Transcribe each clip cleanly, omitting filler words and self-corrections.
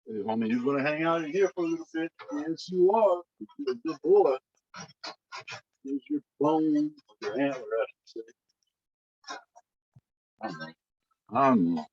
Hey, homie, you gonna hang out in here for a little bit? Yes, you are. You're a good boy. Here's your bone, your antler, I should say. I know. I know.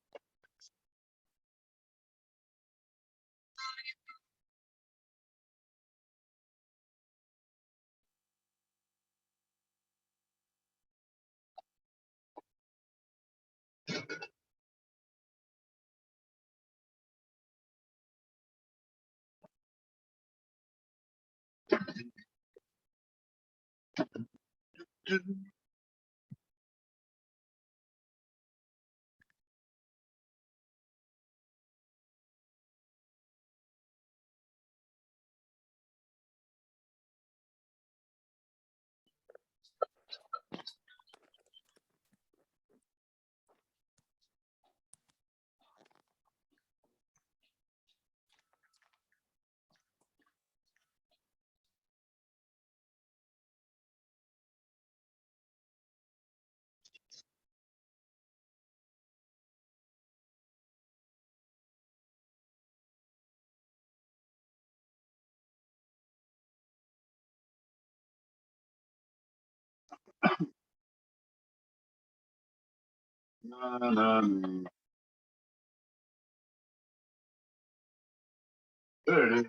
No, no, no. There it is.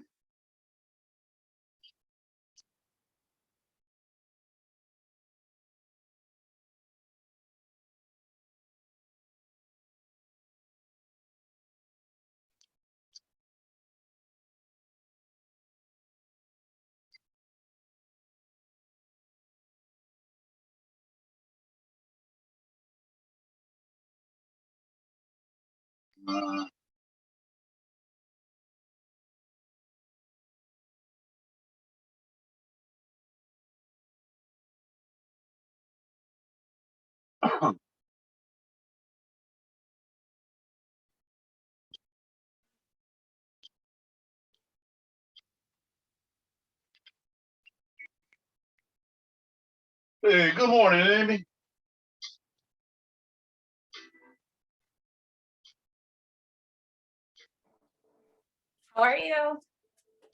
Uh, hey, good morning, Amy. How are you?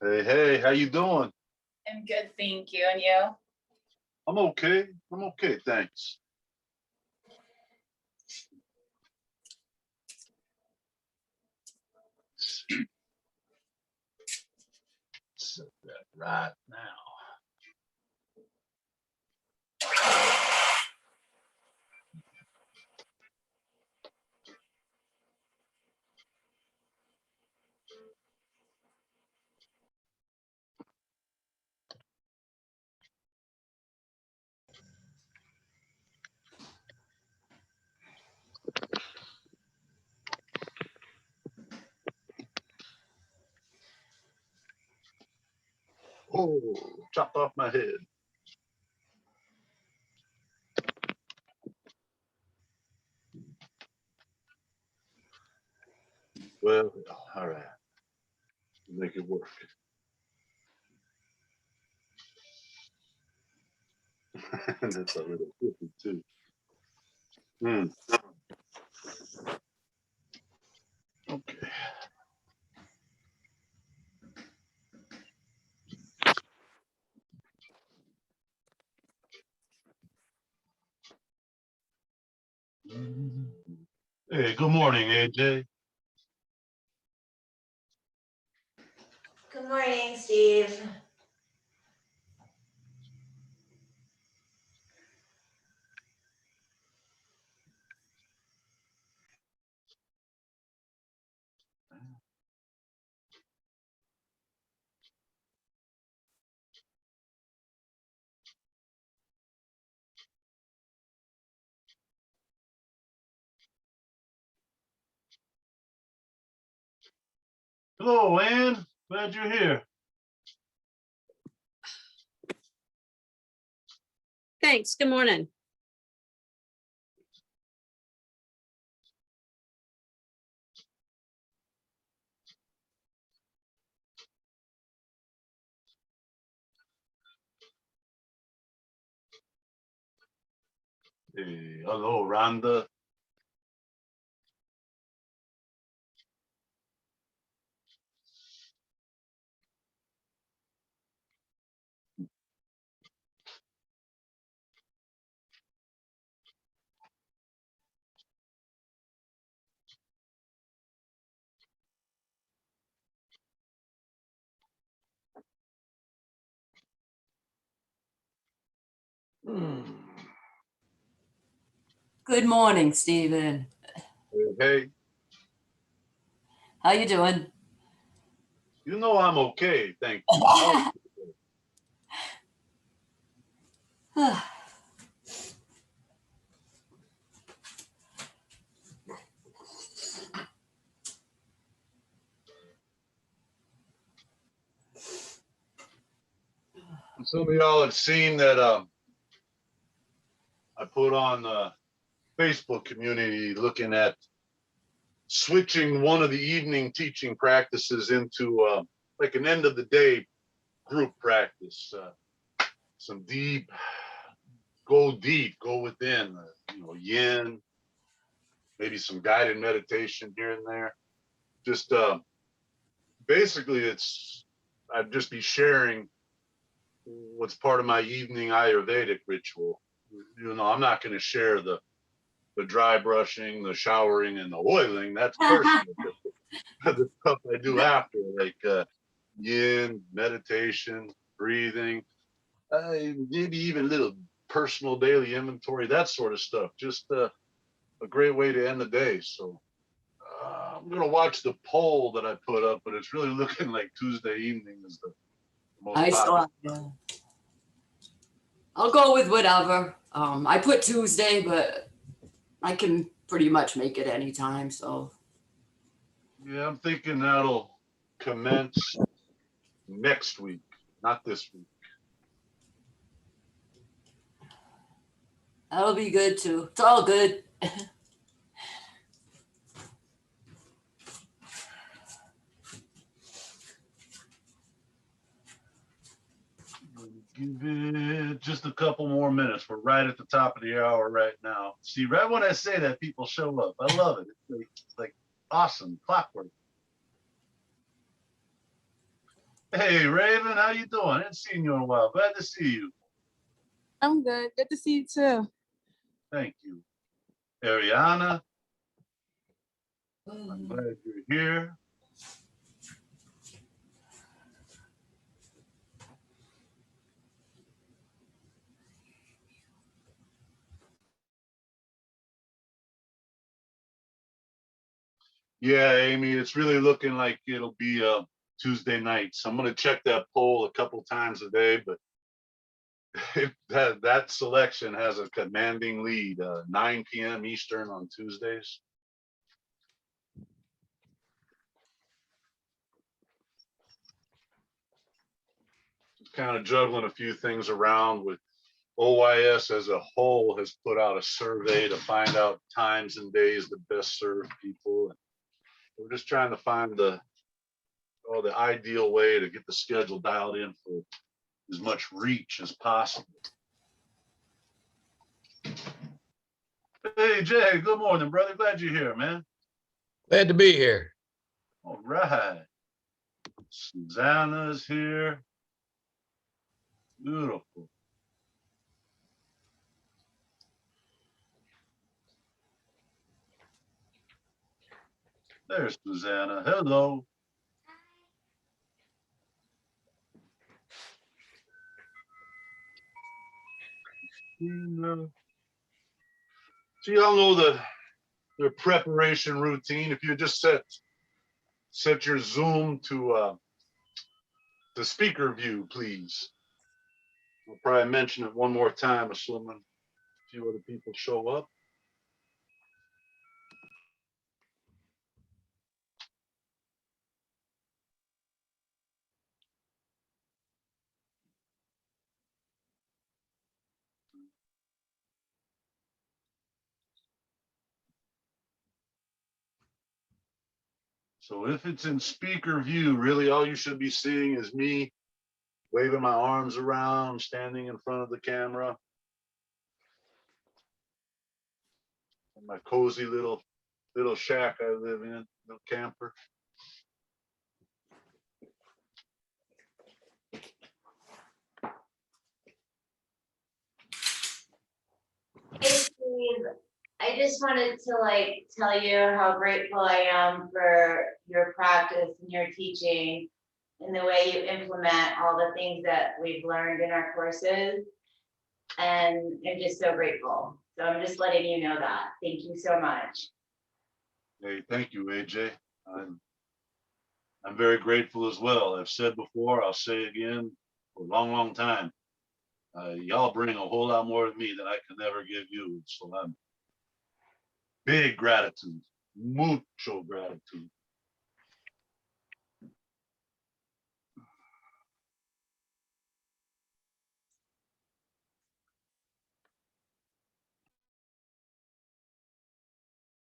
Hey, hey, how you doing? I'm good, thank you. And you? I'm okay. I'm okay, thanks. Set that right now. Oh, chopped off my head. Well, all right. Make it work. That's a little tricky too. Hmm. Okay. Hey, good morning, AJ. Good morning, Steve. Hello, Ann. Glad you're here. Thanks. Good morning. Hey, hello, Rhonda. Good morning, Stephen. Hey, How you doing? you know I'm okay, thank you. How- Some of y'all have seen that I put on the Facebook community looking at switching one of the evening teaching practices into like an end of the day group practice. Some deep, go within, yin, maybe some guided meditation here and there. Just basically I'd just be sharing what's part of my evening Ayurvedic ritual. I'm not going to share the dry brushing, the showering, and the oiling. That's personal. The stuff I do after, like yin, meditation, breathing, maybe even a little personal daily inventory, that sort of stuff. Just a great way to end the day. So I'm going to watch the poll that I put up, but it's really looking like Tuesday evening is the most I popular. saw. Yeah. I'll go with whatever. I put Tuesday, but I can pretty much make it anytime. So Yeah, I'm thinking that'll commence next week, not this week. that'll be good too. It's all good. Give it just a couple more minutes. We're right at the top of the hour right now. See, right when I say that, people show up. I love it. It's like awesome, clockwork. Hey, Raven, how you doing? I haven't seen you in a while. Glad to see you. I'm good. Good to see you too. Thank you. Ariana, I'm glad you're here. Yeah, Amy, it's really looking like it'll be Tuesday nights. I'm gonna check that poll a couple times a day, but that selection has a commanding lead. 9 p.m. Eastern on Tuesdays. Kind of juggling a few things around with OYS as a whole has put out a survey to find out times and days that best serve people. And we're just trying to find the ideal way to get the schedule dialed in for as much reach as possible. Hey Jay, good morning, brother. Glad you're here, man. Glad to be here. All right. Susanna's here. Beautiful. There's Susanna. Hello. So y'all know their preparation routine. If you just set your Zoom to the speaker view, please. I'll probably mention it one more time, assuming a few other people show up. So if it's in speaker view, really all you should be seeing is me waving my arms around, standing in front of the camera. In my cozy little shack I live in, little camper. Hey Steve, I just wanted to tell you how grateful I am for your practice and your teaching and the way you implement all the things that we've learned in our courses. And I'm just so grateful. So I'm just letting you know that. Thank you so much. Hey, thank you, AJ. I'm very grateful as well. I've said before, I'll say again for a long, long time. Y'all bring a whole lot more to me than I can ever give you. So I'm big gratitude, mucho gratitude.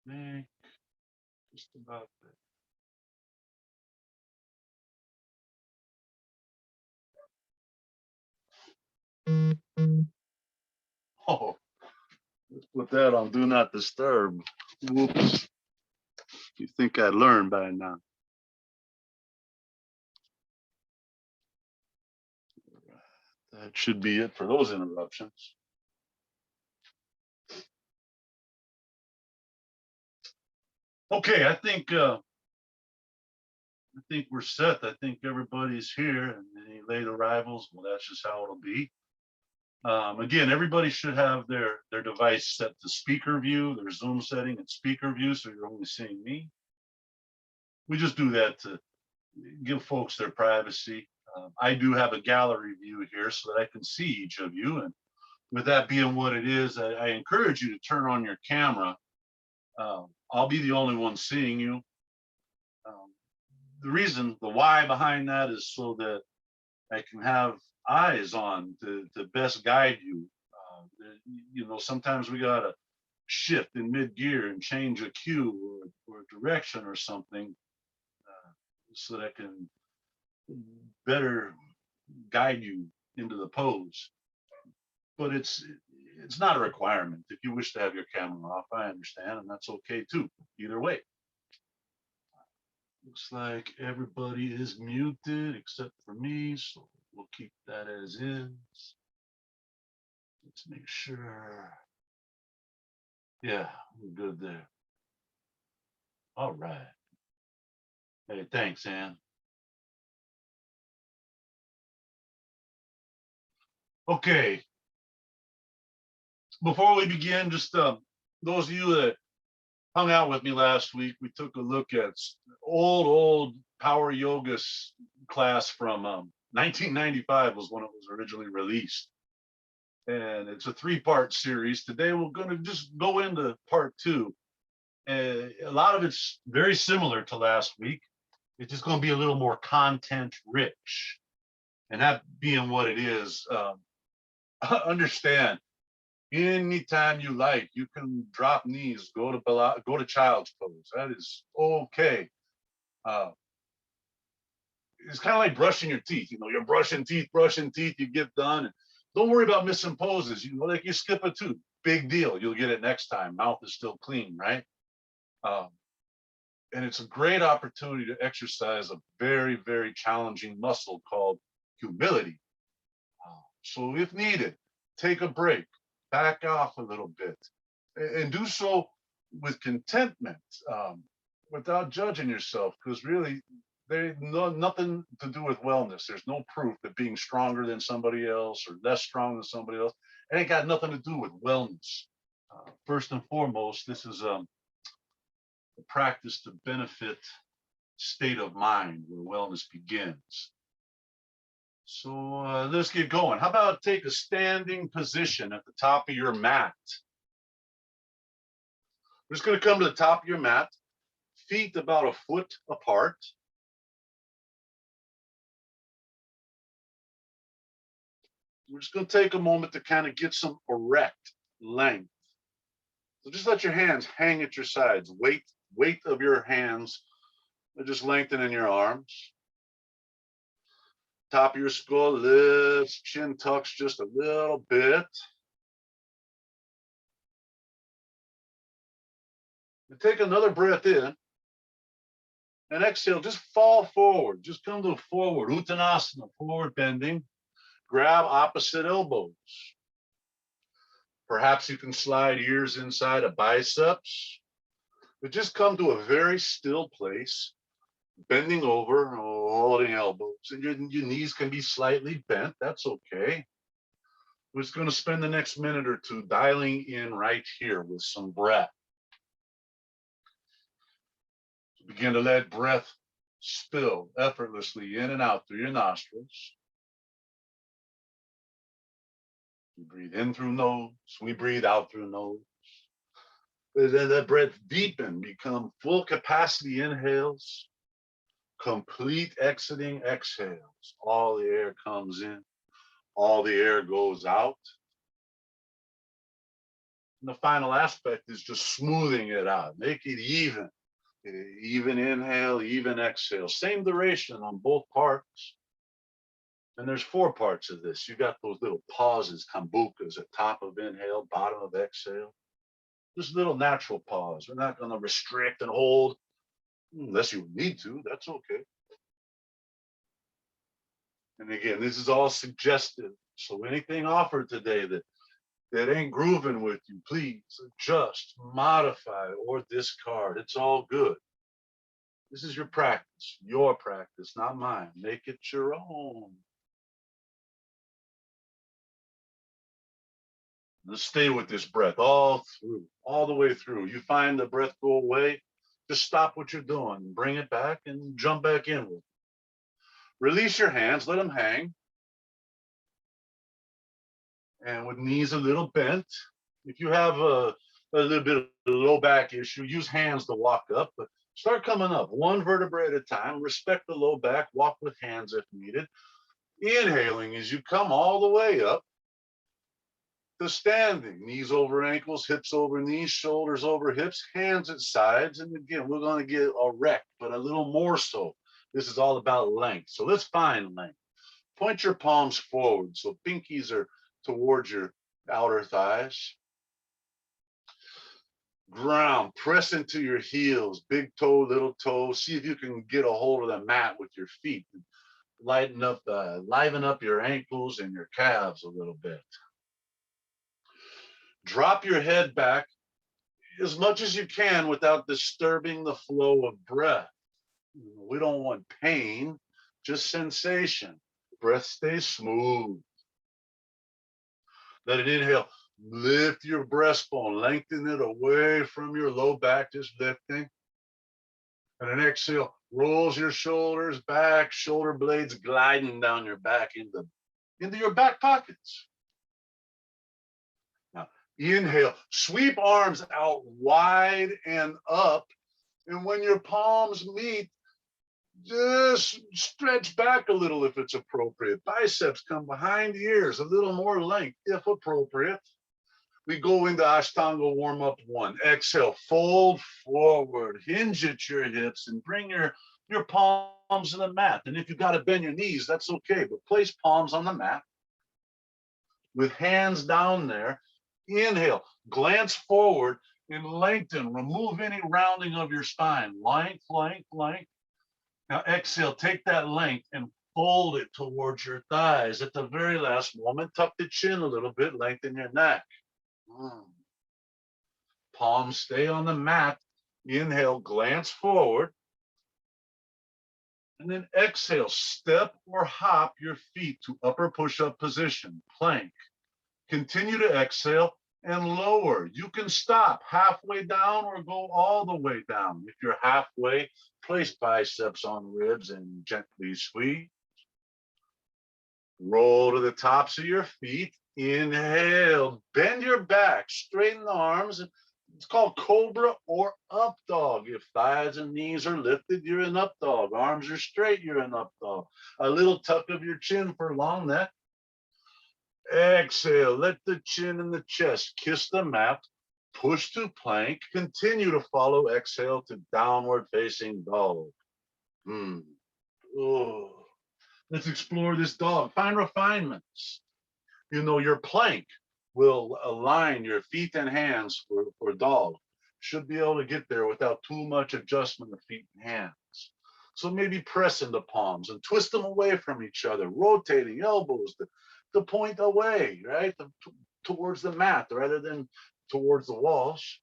Make just about that. Oh, let's put that on do not disturb. Whoops. You think I'd learn by now. That should be it for those interruptions. Okay, I think we're set. I think everybody's here, and any late arrivals, well, that's just how it'll be. Again, everybody should have their device set to speaker view, their Zoom setting and speaker view, so you're only seeing me. We just do that to give folks their privacy. I do have a gallery view here so that I can see each of you. And with that being what it is, I encourage you to turn on your camera. I'll be the only one seeing you. The reason, the why behind that is so that I can have eyes on to best guide you. You know, sometimes we gotta shift in mid-gear and change a cue or a direction or something so that I can better guide you into the pose. But it's not a requirement. If you wish to have your camera off, I understand, and that's okay too. Either way. Looks like everybody is muted except for me, so we'll keep that as is. Let's make sure. Yeah, we're good there. All right. Hey, thanks, Ann. Okay. Before we begin, just those of you that hung out with me last week, we took a look at old power yoga class from 1995 was when it was originally released. And it's a 3-part series. Today, we're going to just go into part 2. A lot of it's very similar to last week. It's just going to be a little more content rich. And that being what it is, understand, anytime you like, you can drop knees, go to child's pose. That is okay. It's kind of like brushing your teeth. You know, you're brushing teeth, you get done. And don't worry about missing poses. You know, like you skip a tooth, big deal. You'll get it next time. Mouth is still clean, right? And it's a great opportunity to exercise a very, very challenging muscle called humility. So if needed, take a break, back off a little bit, and do so with contentment, without judging yourself, because really, there's nothing to do with wellness. There's no proof that being stronger than somebody else or less strong than somebody else, it ain't got nothing to do with wellness. First and foremost, this is a practice to benefit state of mind where wellness begins. So let's get going. How about take a standing position at the top of your mat? We're just going to come to the top of your mat, feet about a foot apart. We're just going to take a moment to kind of get some erect length. So just let your hands hang at your sides. Weight of your hands, just lengthening your arms. Top of your skull lifts, chin tucks just a little bit. And take another breath in. And exhale, just fall forward. Just come to a forward, Uttanasana, forward bending. Grab opposite elbows. Perhaps you can slide ears inside of biceps. But just come to a very still place, bending over, holding elbows. And your knees can be slightly bent. That's okay. We're just going to spend the next minute or two dialing in right here with some breath. Begin to let breath spill effortlessly in and out through your nostrils. You breathe in through nose, we breathe out through nose. Then that breath deepen, become full capacity inhales, complete exiting exhales. All the air comes in, all the air goes out. And the final aspect is just smoothing it out, make it even. Even inhale, even exhale. Same duration on both parts. And there's 4 parts of this. You got those little pauses, kambukas at top of inhale, bottom of exhale. Just a little natural pause. We're not going to restrict and hold unless you need to. That's okay. And again, this is all suggestive. So anything offered today that ain't grooving with you, please adjust, modify, or discard. It's all good. This is your practice, not mine. Make it your own. Let's stay with this breath all the way through. You find the breath go away, just stop what you're doing, bring it back and jump back in with it. Release your hands, let them hang. And with knees a little bent, if you have a little bit of a low back issue, use hands to walk up, but start coming up one vertebrae at a time. Respect the low back, walk with hands if needed. Inhaling as you come all the way up to standing, knees over ankles, hips over knees, shoulders over hips, hands at sides. And again, we're going to get erect, but a little more so. This is all about length. So let's find length. Point your palms forward so pinkies are towards your outer thighs. Ground, press into your heels, big toe, little toe. See if you can get a hold of the mat with your feet. Liven up your ankles and your calves a little bit. Drop your head back as much as you can without disturbing the flow of breath. We don't want pain, just sensation. Breath stays smooth. Let it inhale. Lift your breastbone, lengthen it away from your low back, just lifting. And an exhale, rolls your shoulders back, shoulder blades gliding down your back into your back pockets. Now, inhale, sweep arms out wide and up. And when your palms meet, just stretch back a little if it's appropriate. Biceps come behind the ears, a little more length if appropriate. We go into Ashtanga warm-up 1. Exhale, fold forward, hinge at your hips, and bring your palms to the mat. And if you've got to bend your knees, that's okay, but place palms on the mat with hands down there. Inhale, glance forward and lengthen. Remove any rounding of your spine. Length, length, length. Now exhale, take that length and fold it towards your thighs. At the very last moment, tuck the chin a little bit, lengthen your neck. Palms stay on the mat. Inhale, glance forward. And then exhale, step or hop your feet to upper push-up position, plank. Continue to exhale and lower. You can stop halfway down or go all the way down. If you're halfway, place biceps on ribs and gently squeeze. Roll to the tops of your feet. Inhale, bend your back, straighten the arms. It's called cobra or up dog. If thighs and knees are lifted, you're in up dog. Arms are straight, you're in up dog. A little tuck of your chin for long neck. Exhale, let the chin and the chest kiss the mat. Push to plank. Continue to follow. Exhale to downward facing dog. Oh. Let's explore this dog. Find refinements. You know, your plank will align your feet and hands for dog. Should be able to get there without too much adjustment of feet and hands. So maybe press into palms and twist them away from each other, rotating elbows to point away, right? Towards the mat rather than towards the walls.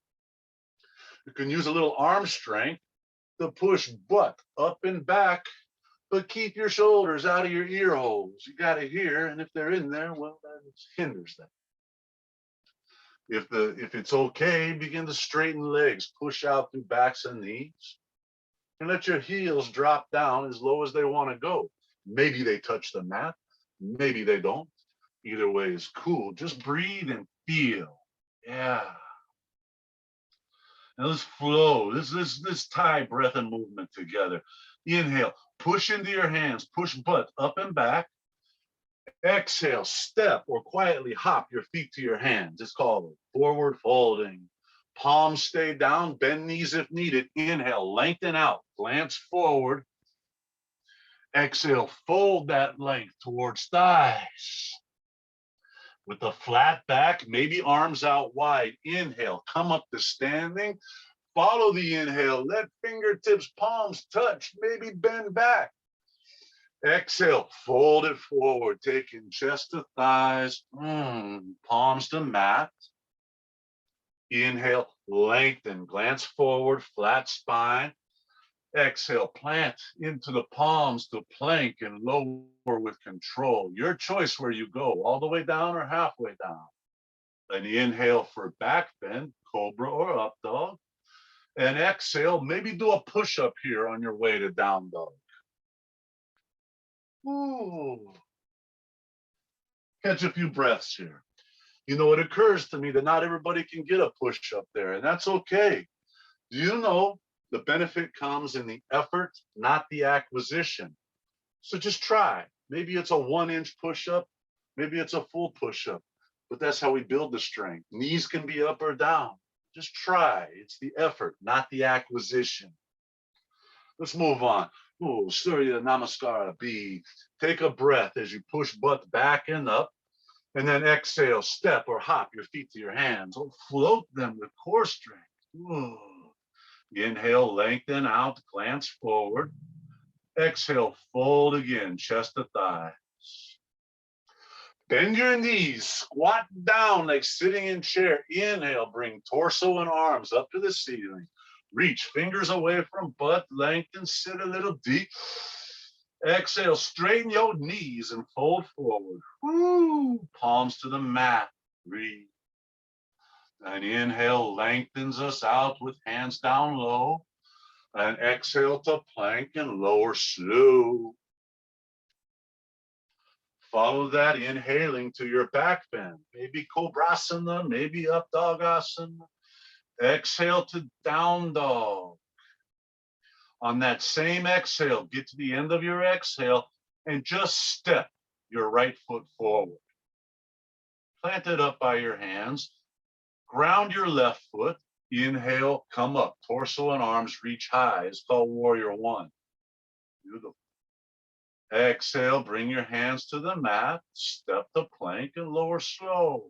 You can use a little arm strength to push butt up and back but keep your shoulders out of your ear holes. You got to hear, and if they're in there, well, that hinders them. If it's okay, begin to straighten legs, push out through backs and knees, and let your heels drop down as low as they want to go. Maybe they touch the mat, maybe they don't. Either way is cool. Just breathe and feel. Yeah. Now let's flow. Let's tie breath and movement together. Inhale, push into your hands, push butt up and back. Exhale, step or quietly hop your feet to your hands. It's called forward folding. Palms stay down, bend knees if needed. Inhale, lengthen out, glance forward. Exhale, fold that length towards thighs. With a flat back, maybe arms out wide. Inhale, come up to standing. Follow the inhale, let fingertips, palms touch, maybe bend back. Exhale, fold it forward, taking chest to thighs, palms to mat. Inhale, lengthen, glance forward, flat spine. Exhale, plant into the palms to plank and lower with control. Your choice where you go, all the way down or halfway down. Then inhale for back bend, cobra or up dog. And exhale, maybe do a push-up here on your way to down dog. Ooh. Catch a few breaths here. You know, it occurs to me that not everybody can get a push-up there, and that's okay. Do you know the benefit comes in the effort, not the acquisition? So just try. Maybe it's a 1-inch push-up, maybe it's a full push-up, but that's how we build the strength. Knees can be up or down. Just try. It's the effort, not the acquisition. Let's move on. Ooh, Surya Namaskara B. Take a breath as you push butt back and up, and then exhale, step or hop your feet to your hands. Oh, float them with core strength. Ooh. Inhale, lengthen out, glance forward. Exhale, fold again, chest to thighs. Bend your knees, squat down like sitting in chair. Inhale, bring torso and arms up to the ceiling. Reach fingers away from butt, lengthen, sit a little deep. Exhale, straighten your knees and fold forward. Woo. Palms to the mat, breathe. And inhale, lengthens us out with hands down low. And exhale to plank and lower slow. Follow that, inhaling to your back bend. Maybe Cobrasana, maybe up dogasana. Exhale to down dog. On that same exhale, get to the end of your exhale and just step your right foot forward. Plant it up by your hands. Ground your left foot. Inhale, come up. Torso and arms reach high. It's called Warrior One. Beautiful. Exhale, bring your hands to the mat. Step to plank and lower slow.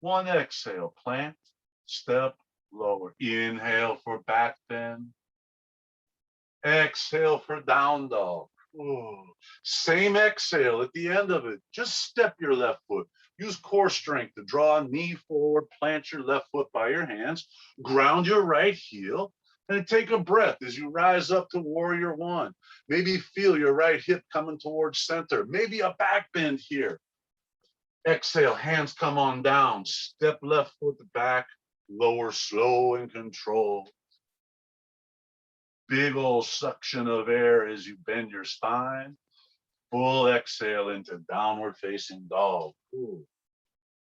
One exhale, plant, step, lower. Inhale for back bend. Exhale for down dog. Ooh. Same exhale at the end of it. Just step your left foot. Use core strength to draw a knee forward, plant your left foot by your hands, ground your right heel, and take a breath as you rise up to Warrior One. Maybe feel your right hip coming towards center. Maybe a back bend here. Exhale, hands come on down. Step left foot back, lower slow and control. Big old suction of air as you bend your spine. Full exhale into downward facing dog. Ooh.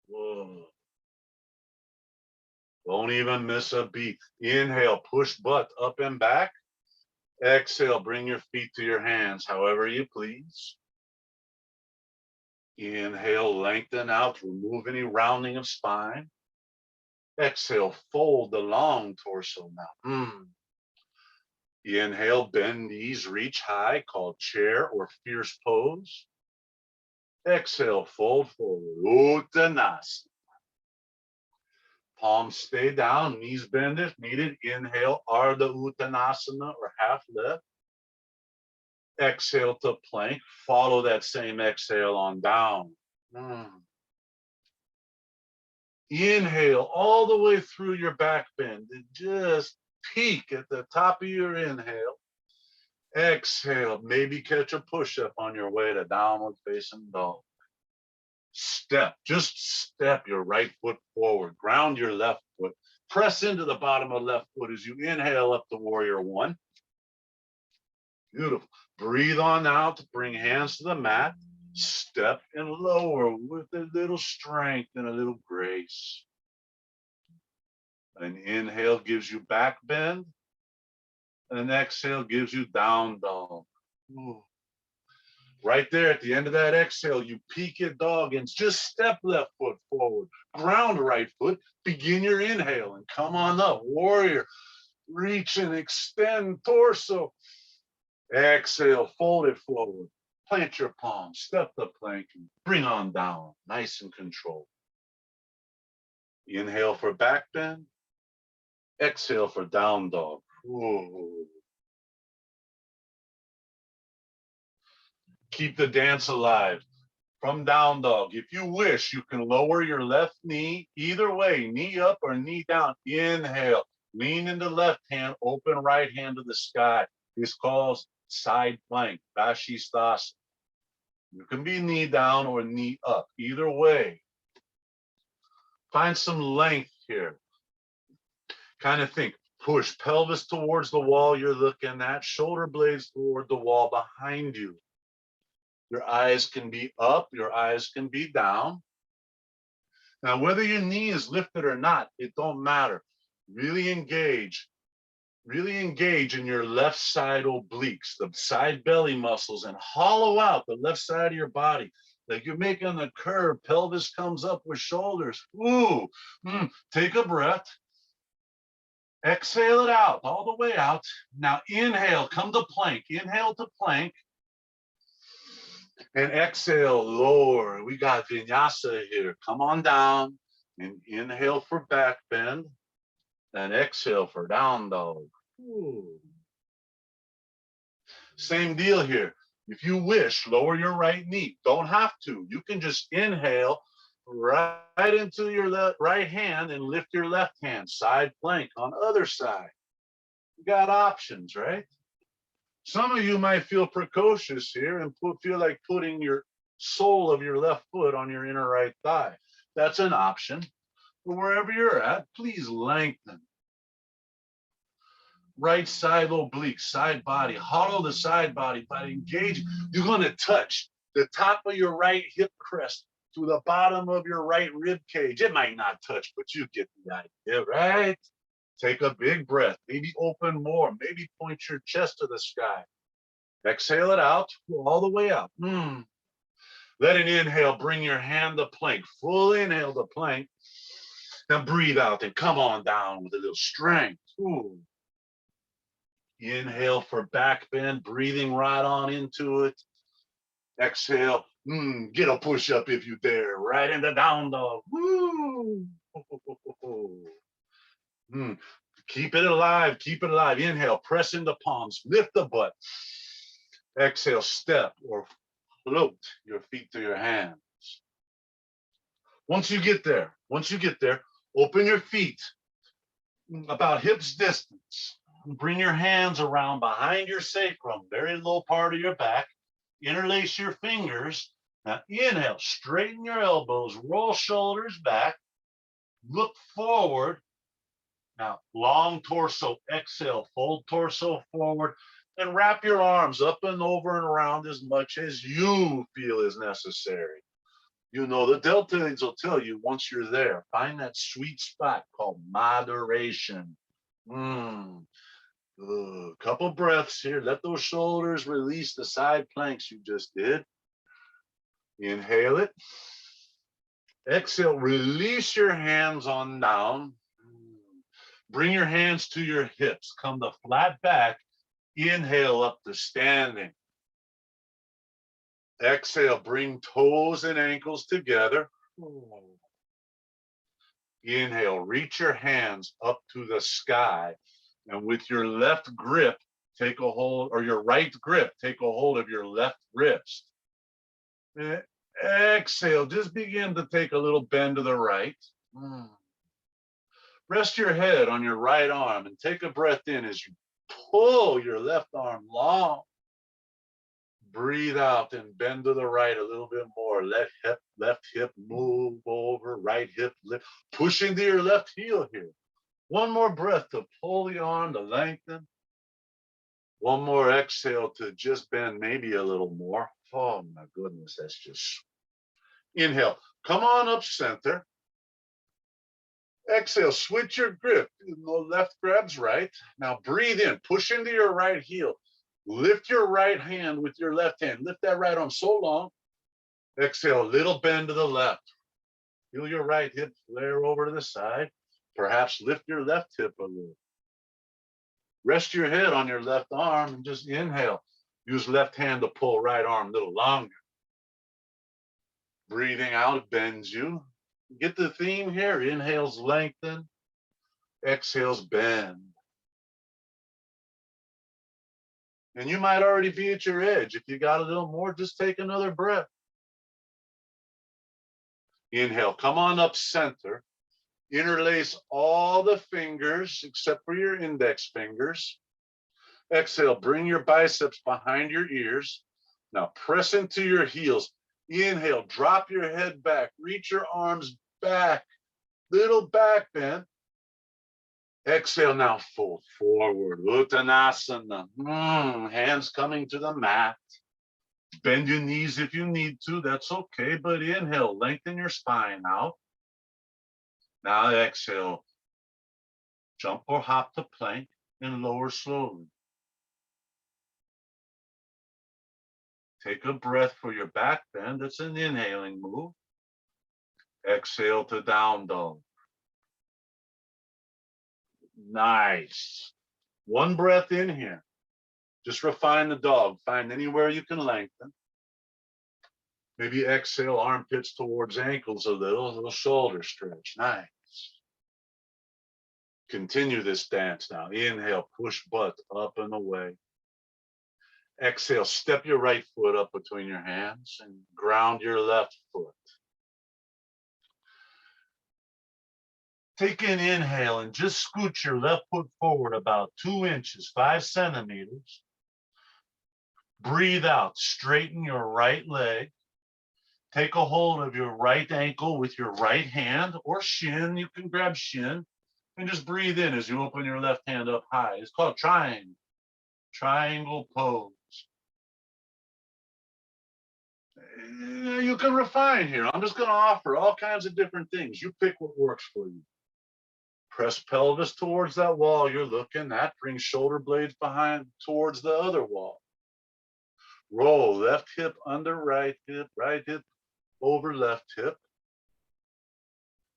Whoa. Don't even miss a beat. Inhale, push butt up and back. Exhale, bring your feet to your hands, however you please. Inhale, lengthen out, remove any rounding of spine. Exhale, fold the long torso now. Inhale, bend knees, reach high, called chair or fierce pose. Exhale, fold forward, Uttanasana. Palms stay down, knees bend if needed. Inhale, Ardha Uttanasana or half lift. Exhale to plank, follow that same exhale on down. Inhale all the way through your back bend and just peak at the top of your inhale. Exhale, maybe catch a push-up on your way to downward facing dog. Step, just step your right foot forward, ground your left foot, press into the bottom of the left foot as you inhale up to warrior one. Beautiful. Breathe on out, bring hands to the mat, step and lower with a little strength and a little grace. An inhale gives you back bend. An exhale gives you down dog. Ooh. Right there at the end of that exhale, you peek your dog and just step left foot forward, ground right foot, begin your inhale and come on up, warrior. Reach and extend torso. Exhale, fold it forward, plant your palms, step the plank, and bring on down, nice and controlled. Inhale for back bend, exhale for down dog. Ooh. Keep the dance alive. From down dog, if you wish, you can lower your left knee, either way, knee up or knee down. Inhale, lean into left hand, open right hand to the sky. This calls side plank, Vashisthasana. You can be knee down or knee up, either way. Find some length here. Kind of think, push pelvis towards the wall you're looking at, shoulder blades toward the wall behind you. Your eyes can be up, your eyes can be down. Now, whether your knee is lifted or not, it don't matter. Really engage in your left side obliques, the side belly muscles, and hollow out the left side of your body. Like you're making a curve, pelvis comes up with shoulders. Ooh, take a breath. Exhale it out, all the way out. Now inhale, come to plank. Inhale to plank. And exhale, lower. We got vinyasa here. Come on down and inhale for back bend and exhale for down dog. Ooh. Same deal here. If you wish, lower your right knee. Don't have to. You can just inhale right into your right hand and lift your left hand. Side plank on other side. You got options, right? Some of you might feel precocious here and feel like putting your sole of your left foot on your inner right thigh. That's an option. But wherever you're at, please lengthen. Right side oblique, side body, hollow the side body by engaging. You're going to touch the top of your right hip crest to the bottom of your right rib cage. It might not touch, but you get the idea, right? Take a big breath, maybe open more, maybe point your chest to the sky. Exhale it out, all the way out. Let it inhale, bring your hand to plank, full inhale to plank. Now breathe out and come on down with a little strength. Ooh. Inhale for back bend, breathing right on into it. Exhale, get a push up if you dare, right into down dog. Woo! Keep it alive, keep it alive. Inhale, press into palms, lift the butt. Exhale, step or float your feet to your hands. Once you get there, open your feet about hips distance. Bring your hands around behind your sacrum, very low part of your back. Interlace your fingers. Now inhale, straighten your elbows, roll shoulders back, look forward. Now long torso, exhale, fold torso forward, and wrap your arms up and over and around as much as you feel is necessary. You know, the Deltoids will tell you once you're there, find that sweet spot called moderation. Couple breaths here. Let those shoulders release the side planks you just did. Inhale it. Exhale, release your hands on down. Bring your hands to your hips. Come to flat back. Inhale up to standing. Exhale, bring toes and ankles together. Inhale, reach your hands up to the sky. And with your left grip, take a hold, or your right grip, take a hold of your left wrist. Exhale, just begin to take a little bend to the right. Rest your head on your right arm and take a breath in as you pull your left arm long. Breathe out and bend to the right a little bit more. Left hip move over, right hip lift. Push into your left heel here. One more breath to pull the arm to lengthen. One more exhale to just bend maybe a little more. Oh my goodness, that's just. Inhale, come on up center. Exhale, switch your grip. The left grabs right. Now breathe in, push into your right heel. Lift your right hand with your left hand. Lift that right arm so long. Exhale, a little bend to the left. Feel your right hip flare over to the side. Perhaps lift your left hip a little. Rest your head on your left arm and just inhale. Use left hand to pull right arm a little longer. Breathing out bends you. Get the theme here. Inhales lengthen. Exhales bend. And you might already be at your edge. If you got a little more, just take another breath. Inhale, come on up center. Interlace all the fingers except for your index fingers. Exhale, bring your biceps behind your ears. Now press into your heels. Inhale, drop your head back. Reach your arms back. Little back bend. Exhale, now fold forward. Uttanasana. Hands coming to the mat. Bend your knees if you need to. That's okay. But inhale, lengthen your spine out. Now exhale. Jump or hop to plank and lower slowly. Take a breath for your back bend. It's an inhaling move. Exhale to down dog. Nice. One breath in here. Just refine the dog. Find anywhere you can lengthen. Maybe exhale, armpits towards ankles a little shoulder stretch. Nice. Continue this dance now. Inhale, push butt up and away. Exhale, step your right foot up between your hands and ground your left foot. Take an inhale and just scoot your left foot forward about 2 inches, 5 centimeters. Breathe out, straighten your right leg. Take a hold of your right ankle with your right hand or shin. You can grab shin and just breathe in as you open your left hand up high. It's called triangle pose. You can refine here. I'm just going to offer all kinds of different things. You pick what works for you. Press pelvis towards that wall you're looking at. Bring shoulder blades behind towards the other wall. Roll left hip under right hip over left hip.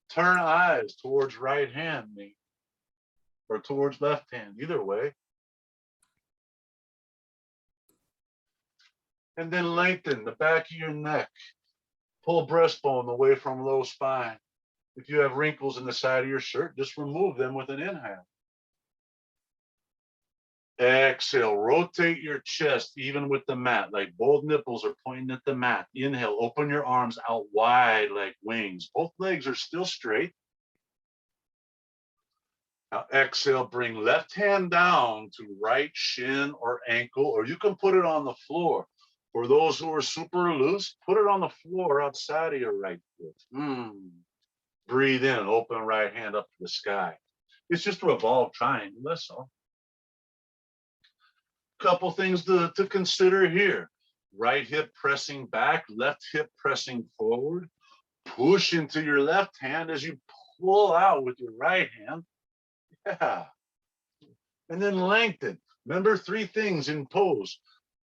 Turn eyes towards right hand knee or towards left hand, either way. And then lengthen the back of your neck. Pull breastbone away from low spine. If you have wrinkles in the side of your shirt, just remove them with an inhale. Exhale, rotate your chest even with the mat, like both nipples are pointing at the mat. Inhale, open your arms out wide like wings. Both legs are still straight. Now exhale, bring left hand down to right shin or ankle, or you can put it on the floor. For those who are super loose, put it on the floor outside of your right foot. Breathe in, open right hand up to the sky. It's just a revolved triangle, that's all. Couple things to consider here. Right hip pressing back, left hip pressing forward. Push into your left hand as you pull out with your right hand. Yeah. And then lengthen. Remember 3 things in pose.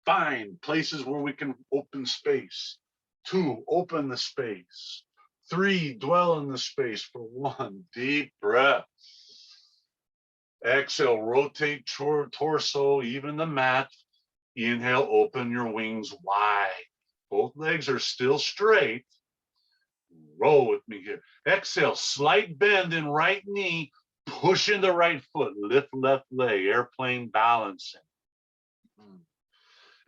Find places where we can open space. 2, open the space. 3, dwell in the space. For 1, deep breath. Exhale, rotate torso, even the mat. Inhale, open your wings wide. Both legs are still straight. Roll with me here. Exhale, slight bend in right knee. Push into right foot. Lift left leg, airplane balancing.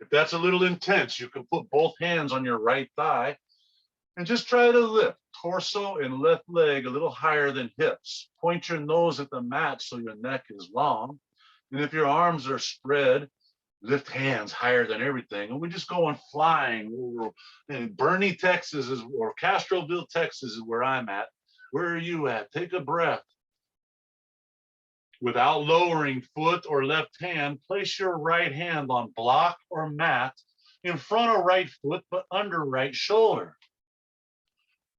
If that's a little intense, you can put both hands on your right thigh and just try to lift torso and left leg a little higher than hips. Point your nose at the mat so your neck is long. And if your arms are spread, lift hands higher than everything. And we're just going flying over. And Bernie, Texas is, or Castroville, Texas is where I'm at. Where are you at? Take a breath. Without lowering foot or left hand, place your right hand on block or mat in front of right foot, but under right shoulder.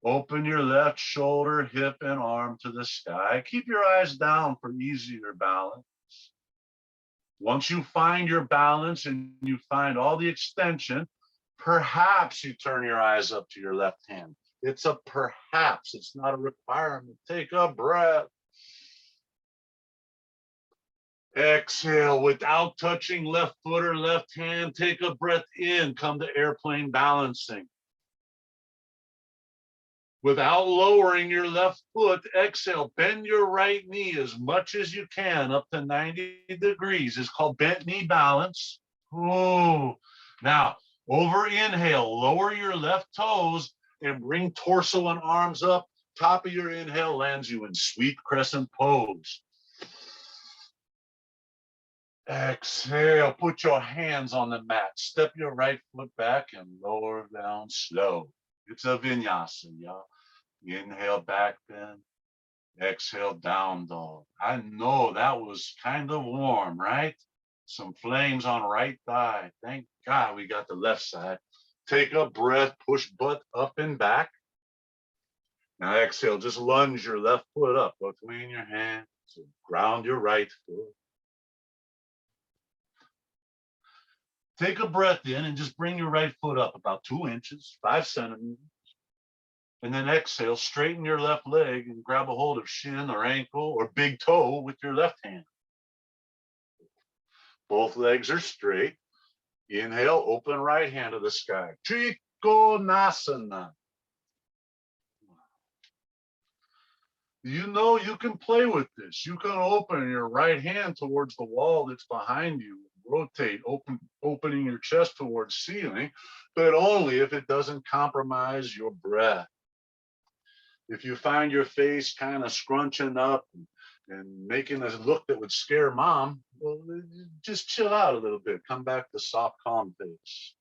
Open your left shoulder, hip, and arm to the sky. Keep your eyes down for easier balance. Once you find your balance and you find all the extension, perhaps you turn your eyes up to your left hand. It's a perhaps, it's not a requirement. Take a breath. Exhale without touching left foot or left hand. Take a breath in, come to airplane balancing. Without lowering your left foot, exhale, bend your right knee as much as you can up to 90 degrees. It's called bent knee balance. Ooh. Now, over inhale, lower your left toes and bring torso and arms up. Top of your inhale lands you in sweet crescent pose. Exhale, put your hands on the mat. Step your right foot back and lower down slow. It's a vinyasa, y'all. Inhale, back bend. Exhale, down dog. I know that was kind of warm, right? Some flames on right thigh. Thank God we got the left side. Take a breath, push butt up and back. Now exhale, just lunge your left foot up between your hands. Ground your right foot. Take a breath in and just bring your right foot up about 2 inches, 5 centimeters. And then exhale, straighten your left leg and grab a hold of shin or ankle or big toe with your left hand. Both legs are straight. Inhale, open right hand to the sky. Trikonasana. You know you can play with this. You can open your right hand towards the wall that's behind you. Rotate, opening your chest towards ceiling, but only if it doesn't compromise your breath. If you find your face kind of scrunching up and making a look that would scare mom, well, just chill out a little bit. Come back to soft, calm face.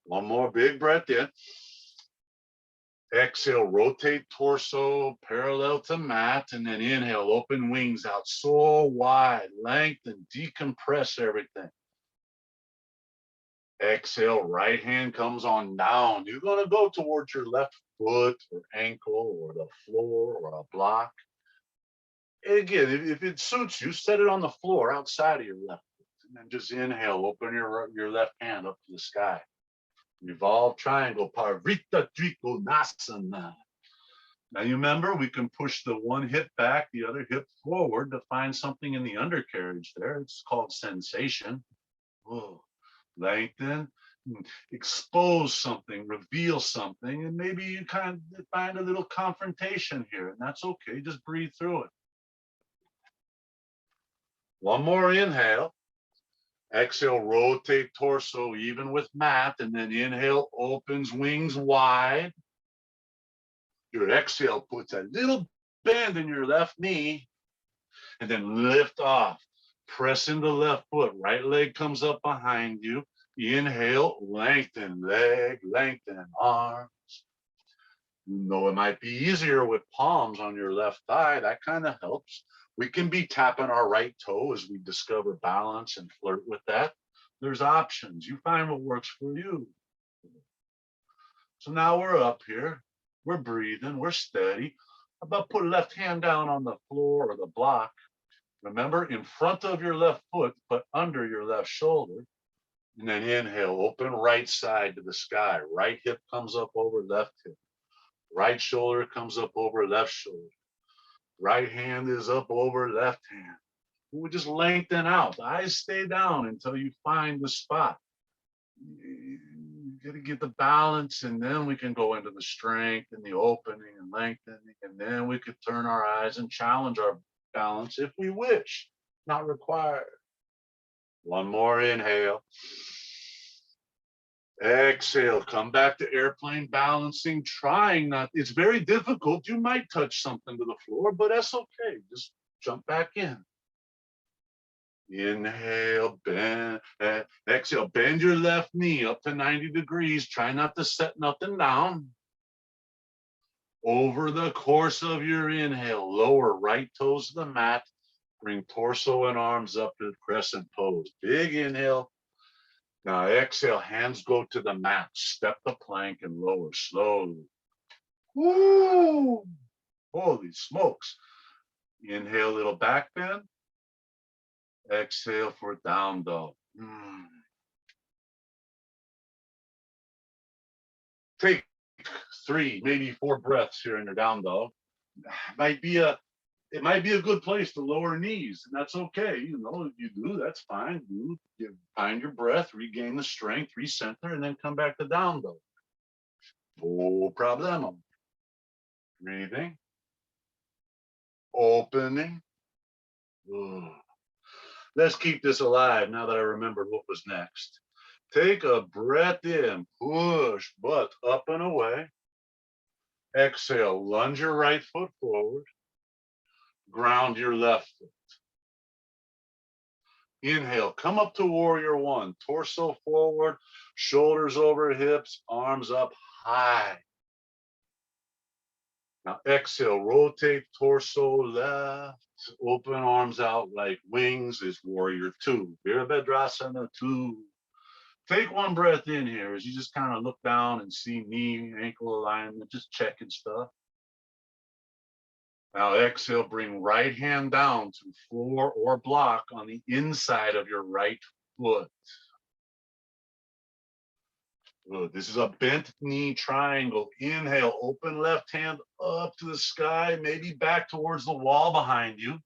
One more big breath in. Exhale, rotate torso parallel to mat, and then inhale, open wings out so wide, lengthen, decompress everything. Exhale, right hand comes on down. You're going to go towards your left foot or ankle or the floor or a block. Again, if it suits you, set it on the floor outside of your left foot. And then just inhale, open your left hand up to the sky. Revolve triangle, Parvrita Trikonasana. Now you remember, we can push the one hip back, the other hip forward to find something in the undercarriage there. It's called sensation. Oh. Lengthen, expose something, reveal something, and maybe you kind of find a little confrontation here, and that's okay. Just breathe through it. One more inhale. Exhale, rotate torso even with mat, and then inhale, opens wings wide. Your exhale puts a little bend in your left knee, and then lift off. Press into the left foot, right leg comes up behind you. Inhale, lengthen leg, lengthen arms. You know, it might be easier with palms on your left thigh. That kind of helps. We can be tapping our right toe as we discover balance and flirt with that. There's options. You find what works for you. So now we're up here. We're breathing. We're steady. How about put left hand down on the floor or the block? Remember, in front of your left foot, but under your left shoulder. And then inhale, open right side to the sky. Right hip comes up over left hip. Right shoulder comes up over left shoulder. Right hand is up over left hand. We just lengthen out. The eyes stay down until you find the spot. You got to get the balance, and then we can go into the strength and the opening and lengthening, and then we could turn our eyes and challenge our balance if we wish, not required. One more inhale. Exhale, come back to airplane balancing, trying not, it's very difficult. You might touch something to the floor, but that's okay. Just jump back in. Inhale, bend, exhale, bend your left knee up to 90 degrees. Try not to set nothing down. Over the course of your inhale, lower right toes to the mat. Bring torso and arms up to crescent pose. Big inhale. Now exhale, hands go to the mat. Step the plank and lower slowly. Woo! Holy smokes. Inhale, little back bend. Exhale for down dog. Take 3, maybe 4 breaths here in your down dog. It might be a good place to lower knees, and that's okay. You know, if you do, that's fine. You find your breath, regain the strength, recenter, and then come back to down dog. No problemo. Breathing. Opening. Let's keep this alive now that I remembered what was next. Take a breath in, push butt up and away. Exhale, lunge your right foot forward. Ground your left foot. Inhale, come up to warrior one, torso forward, shoulders over hips, arms up high. Now exhale, rotate torso left, open arms out like wings is warrior two. Virabhadrasana 2. Take one breath in here as you just kind of look down and see knee, ankle alignment, just checking stuff. Now exhale, bring right hand down to floor or block on the inside of your right foot. Good. This is a bent knee triangle. Inhale, open left hand up to the sky, maybe back towards the wall behind you.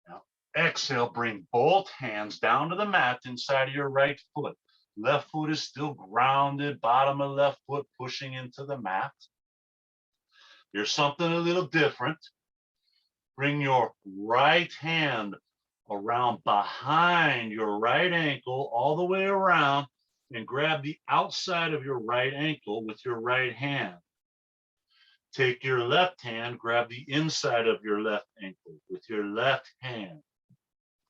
Now exhale, bring both hands down to the mat inside of your right foot. Left foot is still grounded, bottom of left foot pushing into the mat. Here's something a little different. Bring your right hand around behind your right ankle, all the way around, and grab the outside of your right ankle with your right hand. Take your left hand, grab the inside of your left ankle with your left hand.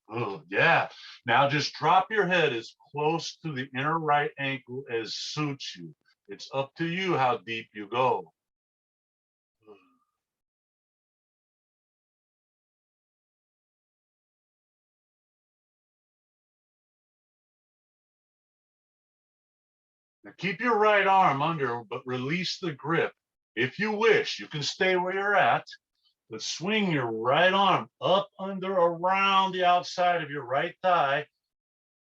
Oh, yeah. Now just drop your head as close to the inner right ankle as suits you. It's up to you how deep you go. Now keep your right arm under, but release the grip. If you wish, you can stay where you're at, but swing your right arm up, under, around the outside of your right thigh.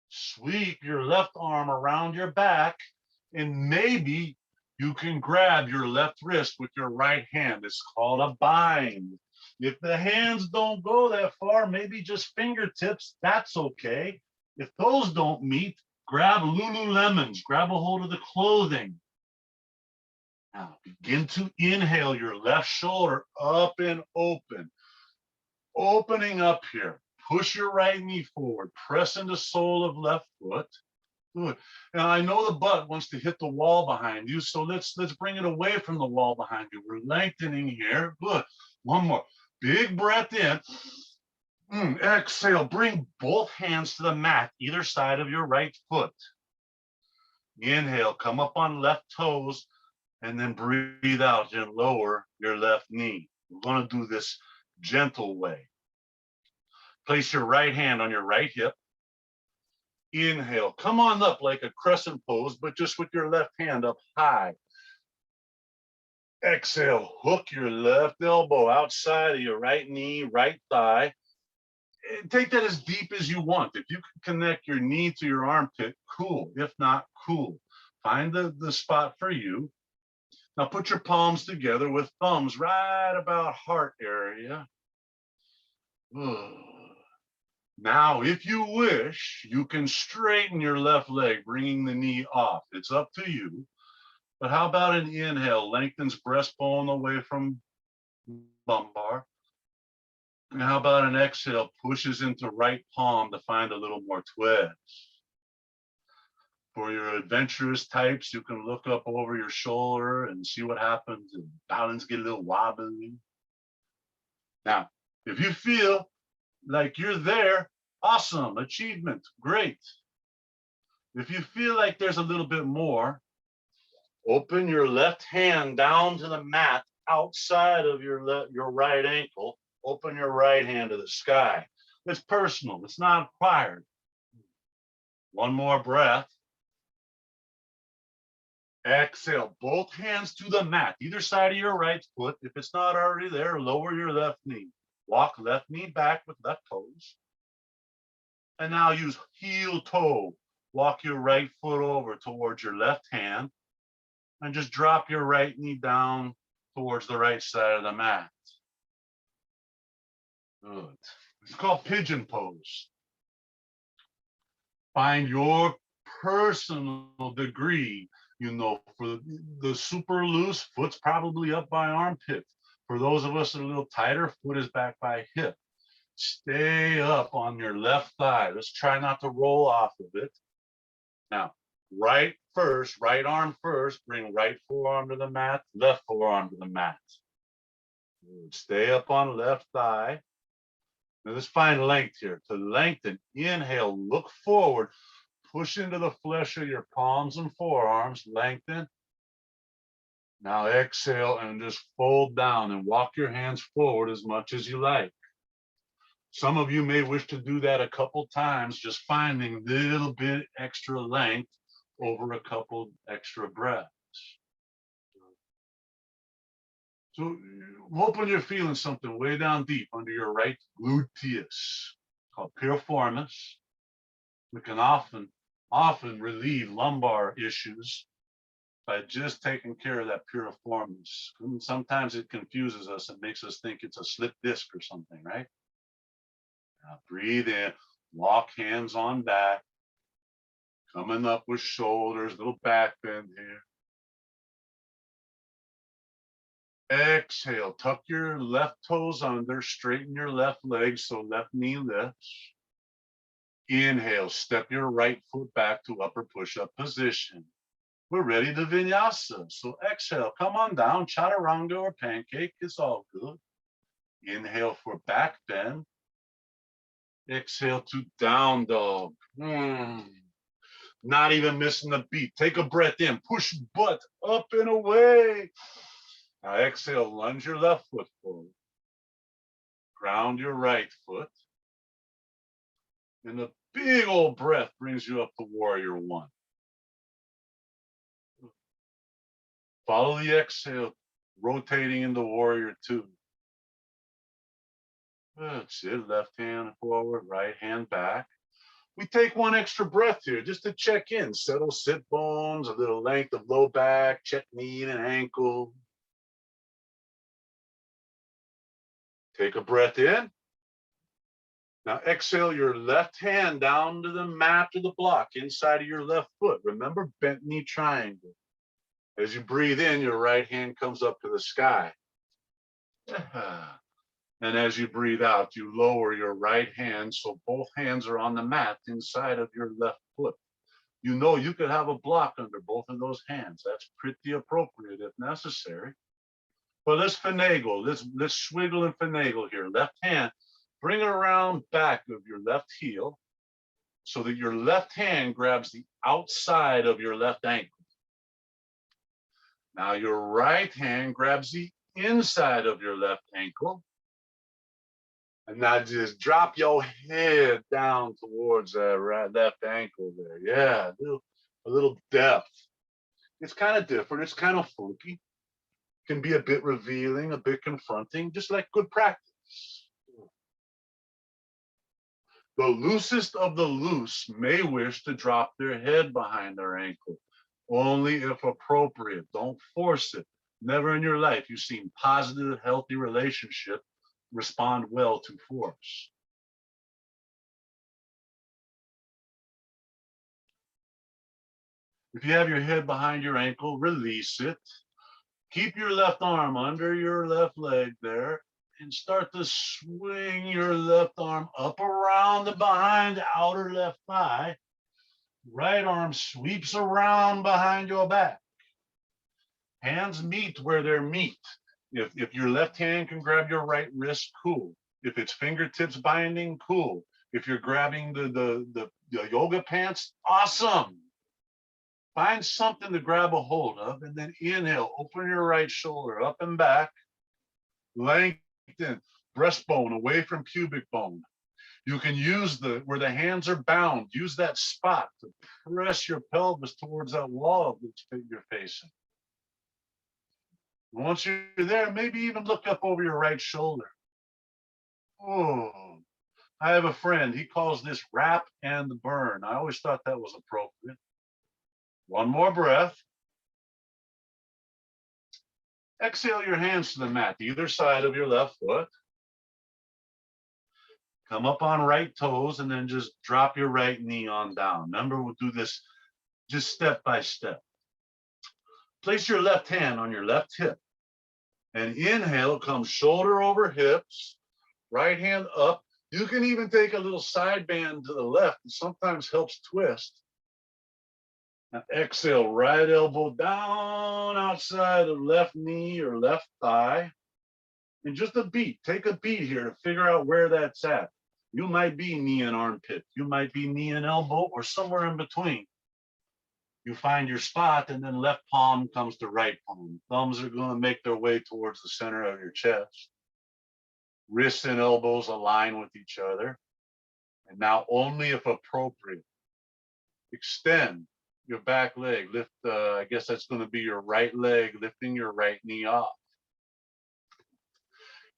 Sweep your left arm around your back, and maybe you can grab your left wrist with your right hand. It's called a bind. If the hands don't go that far, maybe just fingertips, that's okay. If those don't meet, grab Lululemons, grab a hold of the clothing. Now begin to inhale your left shoulder up and open. Opening up here. Push your right knee forward. Press into sole of left foot. Good. Now I know the butt wants to hit the wall behind you, so let's bring it away from the wall behind you. We're lengthening here. Good. One more. Big breath in. Exhale, bring both hands to the mat, either side of your right foot. Inhale, come up on left toes, and then breathe out and lower your left knee. We're going to do this gentle way. Place your right hand on your right hip. Inhale, come on up like a crescent pose, but just with your left hand up high. Exhale, hook your left elbow outside of your right knee, right thigh. Take that as deep as you want. If you can connect your knee to your armpit, cool. If not, cool. Find the spot for you. Now put your palms together with thumbs right about heart area. Now, if you wish, you can straighten your left leg, bringing the knee off. It's up to you. But how about an inhale? Lengthens breastbone away from lumbar. And how about an exhale? Pushes into right palm to find a little more twist. For your adventurous types, you can look up over your shoulder and see what happens and balance get a little wobbly. Now, if you feel like you're there, awesome, achievement, great. If you feel like there's a little bit more, open your left hand down to the mat outside of your right ankle. Open your right hand to the sky. It's personal, it's not required. One more breath. Exhale, both hands to the mat, either side of your right foot. If it's not already there, lower your left knee. Walk left knee back with left toes. And now use heel toe. Walk your right foot over towards your left hand and just drop your right knee down towards the right side of the mat. Good. It's called pigeon pose. Find your personal degree. You know, for the super loose, foot's probably up by armpit. For those of us that are a little tighter, foot is back by hip. Stay up on your left thigh. Let's try not to roll off of it. Now, right first, right arm first, bring right forearm to the mat, left forearm to the mat. Good. Stay up on left thigh. Now let's find length here. To lengthen, inhale, look forward. Push into the flesh of your palms and forearms, lengthen. Now exhale and just fold down and walk your hands forward as much as you like. Some of you may wish to do that a couple times, just finding a little bit extra length over a couple extra breaths. So hoping you're feeling something way down deep under your right gluteus called piriformis. We can often relieve lumbar issues by just taking care of that piriformis. And sometimes it confuses us and makes us think it's a slip disc or something, right? Now breathe in, walk hands on back, coming up with shoulders, little back bend here. Exhale, tuck your left toes under, straighten your left leg so left knee lifts. Inhale, step your right foot back to upper push-up position. We're ready to vinyasa. So exhale, come on down, chaturanga or pancake, it's all good. Inhale for back bend. Exhale to down dog. Not even missing the beat. Take a breath in, push butt up and away. Now exhale, lunge your left foot forward. Ground your right foot. And a big old breath brings you up to warrior one. Follow the exhale, rotating into warrior two. That's it, left hand forward, right hand back. We take one extra breath here just to check in. Settle sit bones, a little length of low back, check knee and ankle. Take a breath in. Now exhale your left hand down to the mat or the block inside of your left foot. Remember, bent knee triangle. As you breathe in, your right hand comes up to the sky. And as you breathe out, you lower your right hand so both hands are on the mat inside of your left foot. You know you could have a block under both of those hands. That's pretty appropriate if necessary. But let's finagle. Let's swiggle and finagle here. Left hand, bring it around back of your left heel so that your left hand grabs the outside of your left ankle. Now your right hand grabs the inside of your left ankle. And now just drop your head down towards that left ankle there. Yeah, a little depth. It's kind of different. It's kind of funky. Can be a bit revealing, a bit confronting, just like good practice. The loosest of the loose may wish to drop their head behind their ankle, only if appropriate. Don't force it. Never in your life you've seen positive, healthy relationship respond well to force. If you have your head behind your ankle, release it. Keep your left arm under your left leg there and start to swing your left arm up around the behind the outer left thigh. Right arm sweeps around behind your back. Hands meet where they meet. If your left hand can grab your right wrist, cool. If it's fingertips binding, cool. If you're grabbing the yoga pants, awesome. Find something to grab a hold of, and then inhale, open your right shoulder up and back, lengthen, breastbone away from pubic bone. You can use where the hands are bound, use that spot to press your pelvis towards that wall that you're facing. Once you're there, maybe even look up over your right shoulder. Oh, I have a friend, he calls this wrap and the burn. I always thought that was appropriate. One more breath. Exhale your hands to the mat, either side of your left foot. Come up on right toes and then just drop your right knee on down. Remember, we'll do this just step by step. Place your left hand on your left hip and inhale, come shoulder over hips, right hand up. You can even take a little side bend to the left. It sometimes helps twist. Now exhale, right elbow down outside of left knee or left thigh. And just a beat, take a beat here to figure out where that's at. You might be knee and armpit. You might be knee and elbow or somewhere in between. You find your spot and then left palm comes to right palm. Thumbs are going to make their way towards the center of your chest. Wrists and elbows align with each other. And now only if appropriate, extend your back leg. Lift, I guess that's going to be your right leg, lifting your right knee off.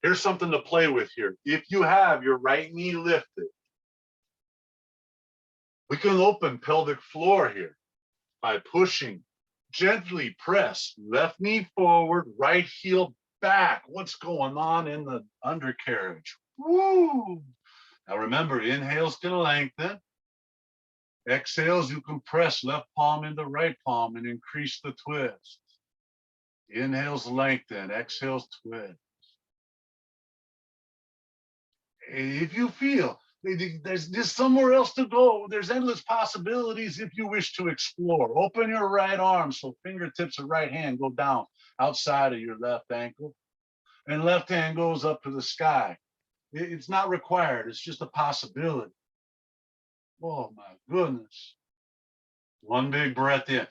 Here's something to play with here. If you have your right knee lifted, we can open pelvic floor here by pushing, gently press left knee forward, right heel back. What's going on in the undercarriage? Woo! Now remember, inhales can lengthen. Exhales, you can press left palm into right palm and increase the twist. Inhales lengthen, exhales twist. If you feel there's just somewhere else to go, there's endless possibilities if you wish to explore. Open your right arm so fingertips of right hand go down outside of your left ankle, and left hand goes up to the sky. It's not required, it's just a possibility. Oh my goodness. One big breath in.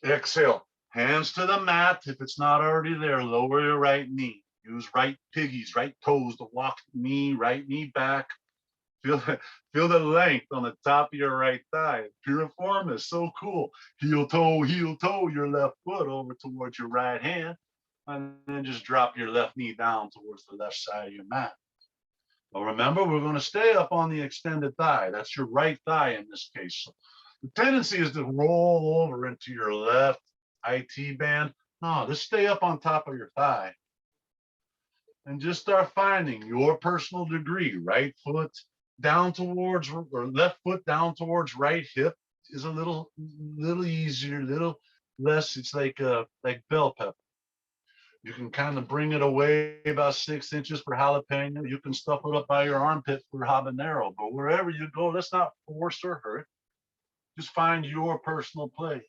Exhale, hands to the mat. If it's not already there, lower your right knee. Use right piggies, right toes to walk knee, right knee back. Feel the length on the top of your right thigh. Piriform is so cool. Heel toe, your left foot over towards your right hand. And then just drop your left knee down towards the left side of your mat. Well, remember, we're going to stay up on the extended thigh. That's your right thigh in this case. So the tendency is to roll over into your left IT band. No, just stay up on top of your thigh. And just start finding your personal degree. Right foot down towards, or left foot down towards right hip is a little easier, little less. It's like bell pepper. You can kind of bring it away about 6 inches for jalapeno. You can stuff it up by your armpit for habanero. But wherever you go, let's not force or hurt. Just find your personal place.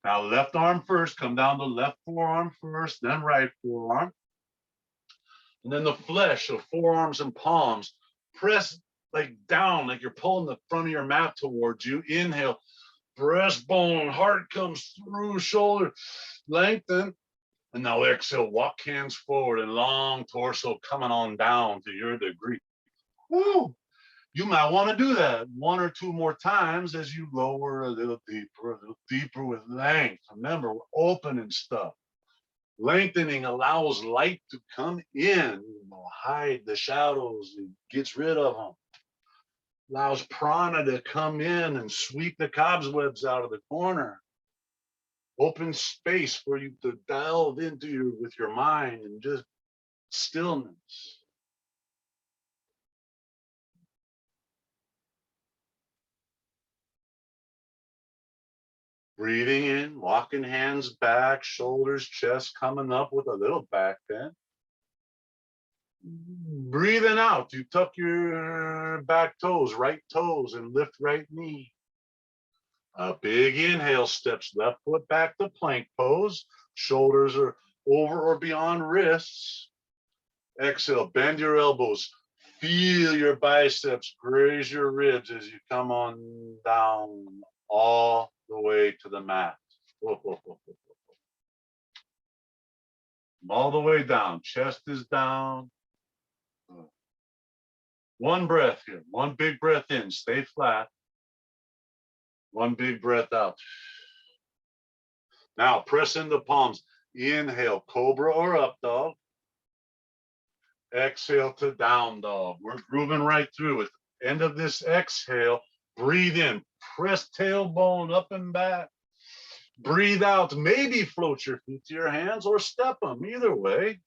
Now, left arm first. Come down to left forearm first, then right forearm. And then the flesh of forearms and palms, press like down, like you're pulling the front of your mat towards you. Inhale, breastbone, heart comes through, shoulder, lengthen. And now exhale, walk hands forward and long torso coming on down to your degree. Woo! You might want to do that 1 or 2 more times as you lower a little deeper with length. Remember, we're opening stuff. Lengthening allows light to come in, hide the shadows, it gets rid of them. Allows prana to come in and sweep the cobwebs out of the corner. Open space for you to delve into with your mind and just stillness. Breathing in, walking hands back, shoulders, chest coming up with a little back bend. Breathing out, you tuck your back toes, right toes, and lift right knee. A big inhale steps left foot back to plank pose. Shoulders are over or beyond wrists. Exhale, bend your elbows. Feel your biceps graze your ribs as you come on down all the way to the mat. All the way down. Chest is down. One breath here. One big breath in. Stay flat. One big breath out. Now press into palms. Inhale, cobra or up dog. Exhale to down dog. We're grooving right through it. End of this exhale, breathe in. Press tailbone up and back. Breathe out. Maybe float your feet to your hands or step them. Either way.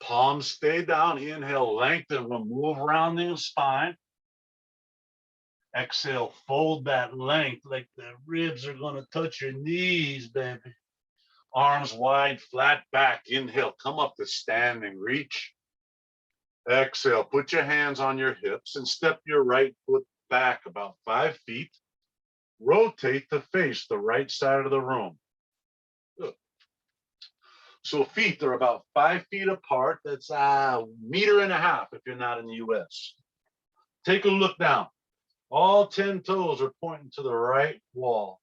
Palms stay down. Inhale, lengthen. We'll move around the spine. Exhale, fold that length like the ribs are going to touch your knees, baby. Arms wide, flat back. Inhale, come up to standing, reach. Exhale, put your hands on your hips and step your right foot back about 5 feet. Rotate to face the right side of the room. Good. So feet are about 5 feet apart. That's a meter and a half if you're not in the US. Take a look down. All 10 toes are pointing to the right wall.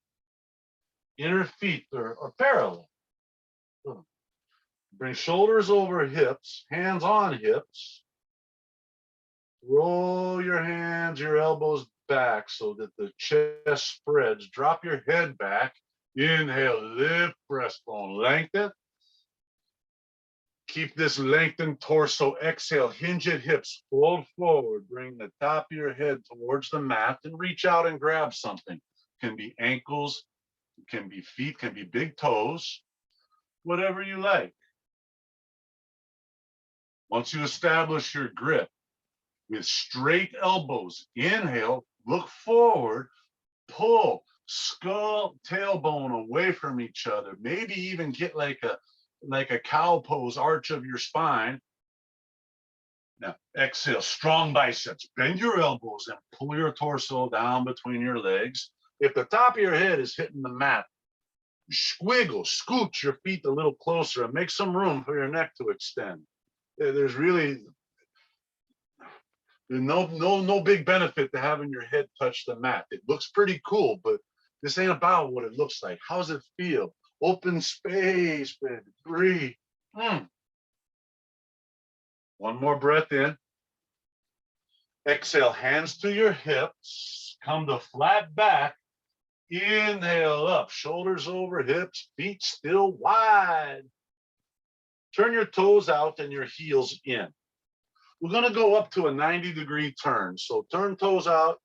Inner feet are parallel. Bring shoulders over hips, hands on hips. Roll your hands, your elbows back so that the chest spreads. Drop your head back. Inhale, lift breastbone, lengthen. Keep this lengthened torso. Exhale, hinge at hips, fold forward. Bring the top of your head towards the mat and reach out and grab something. Can be ankles, can be feet, can be big toes, whatever you like. Once you establish your grip with straight elbows, inhale, look forward, pull, skull, tailbone away from each other. Maybe even get like a cow pose, arch of your spine. Now, exhale, strong biceps. Bend your elbows and pull your torso down between your legs. If the top of your head is hitting the mat, squiggle, scooch your feet a little closer and make some room for your neck to extend. There's really no big benefit to having your head touch the mat. It looks pretty cool, but this ain't about what it looks like. How does it feel? Open space, baby. Breathe. One more breath in. Exhale, hands to your hips. Come to flat back. Inhale up, shoulders over hips, feet still wide. Turn your toes out and your heels in. We're going to go up to a 90-degree turn. So turn toes out,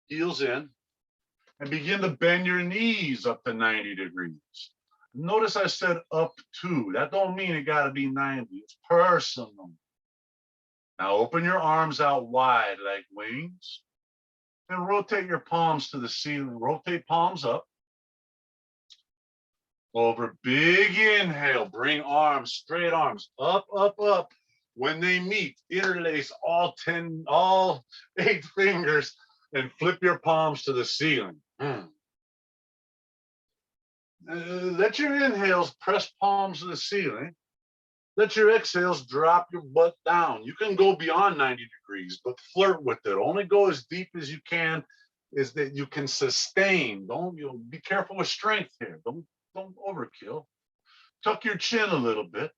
heels in, and begin to bend your knees up to 90 degrees. Notice I said up to. That don't mean it got to be 90. It's personal. Now open your arms out wide like wings and rotate your palms to the ceiling. Rotate palms up. Over, big inhale, bring arms, straight arms, up, up, up. When they meet, interlace all 8 fingers and flip your palms to the ceiling. Let your inhales press palms to the ceiling. Let your exhales drop your butt down. You can go beyond 90 degrees, but flirt with it. Only go as deep as you can, is that you can sustain. Be careful with strength here. Don't overkill. Tuck your chin a little bit.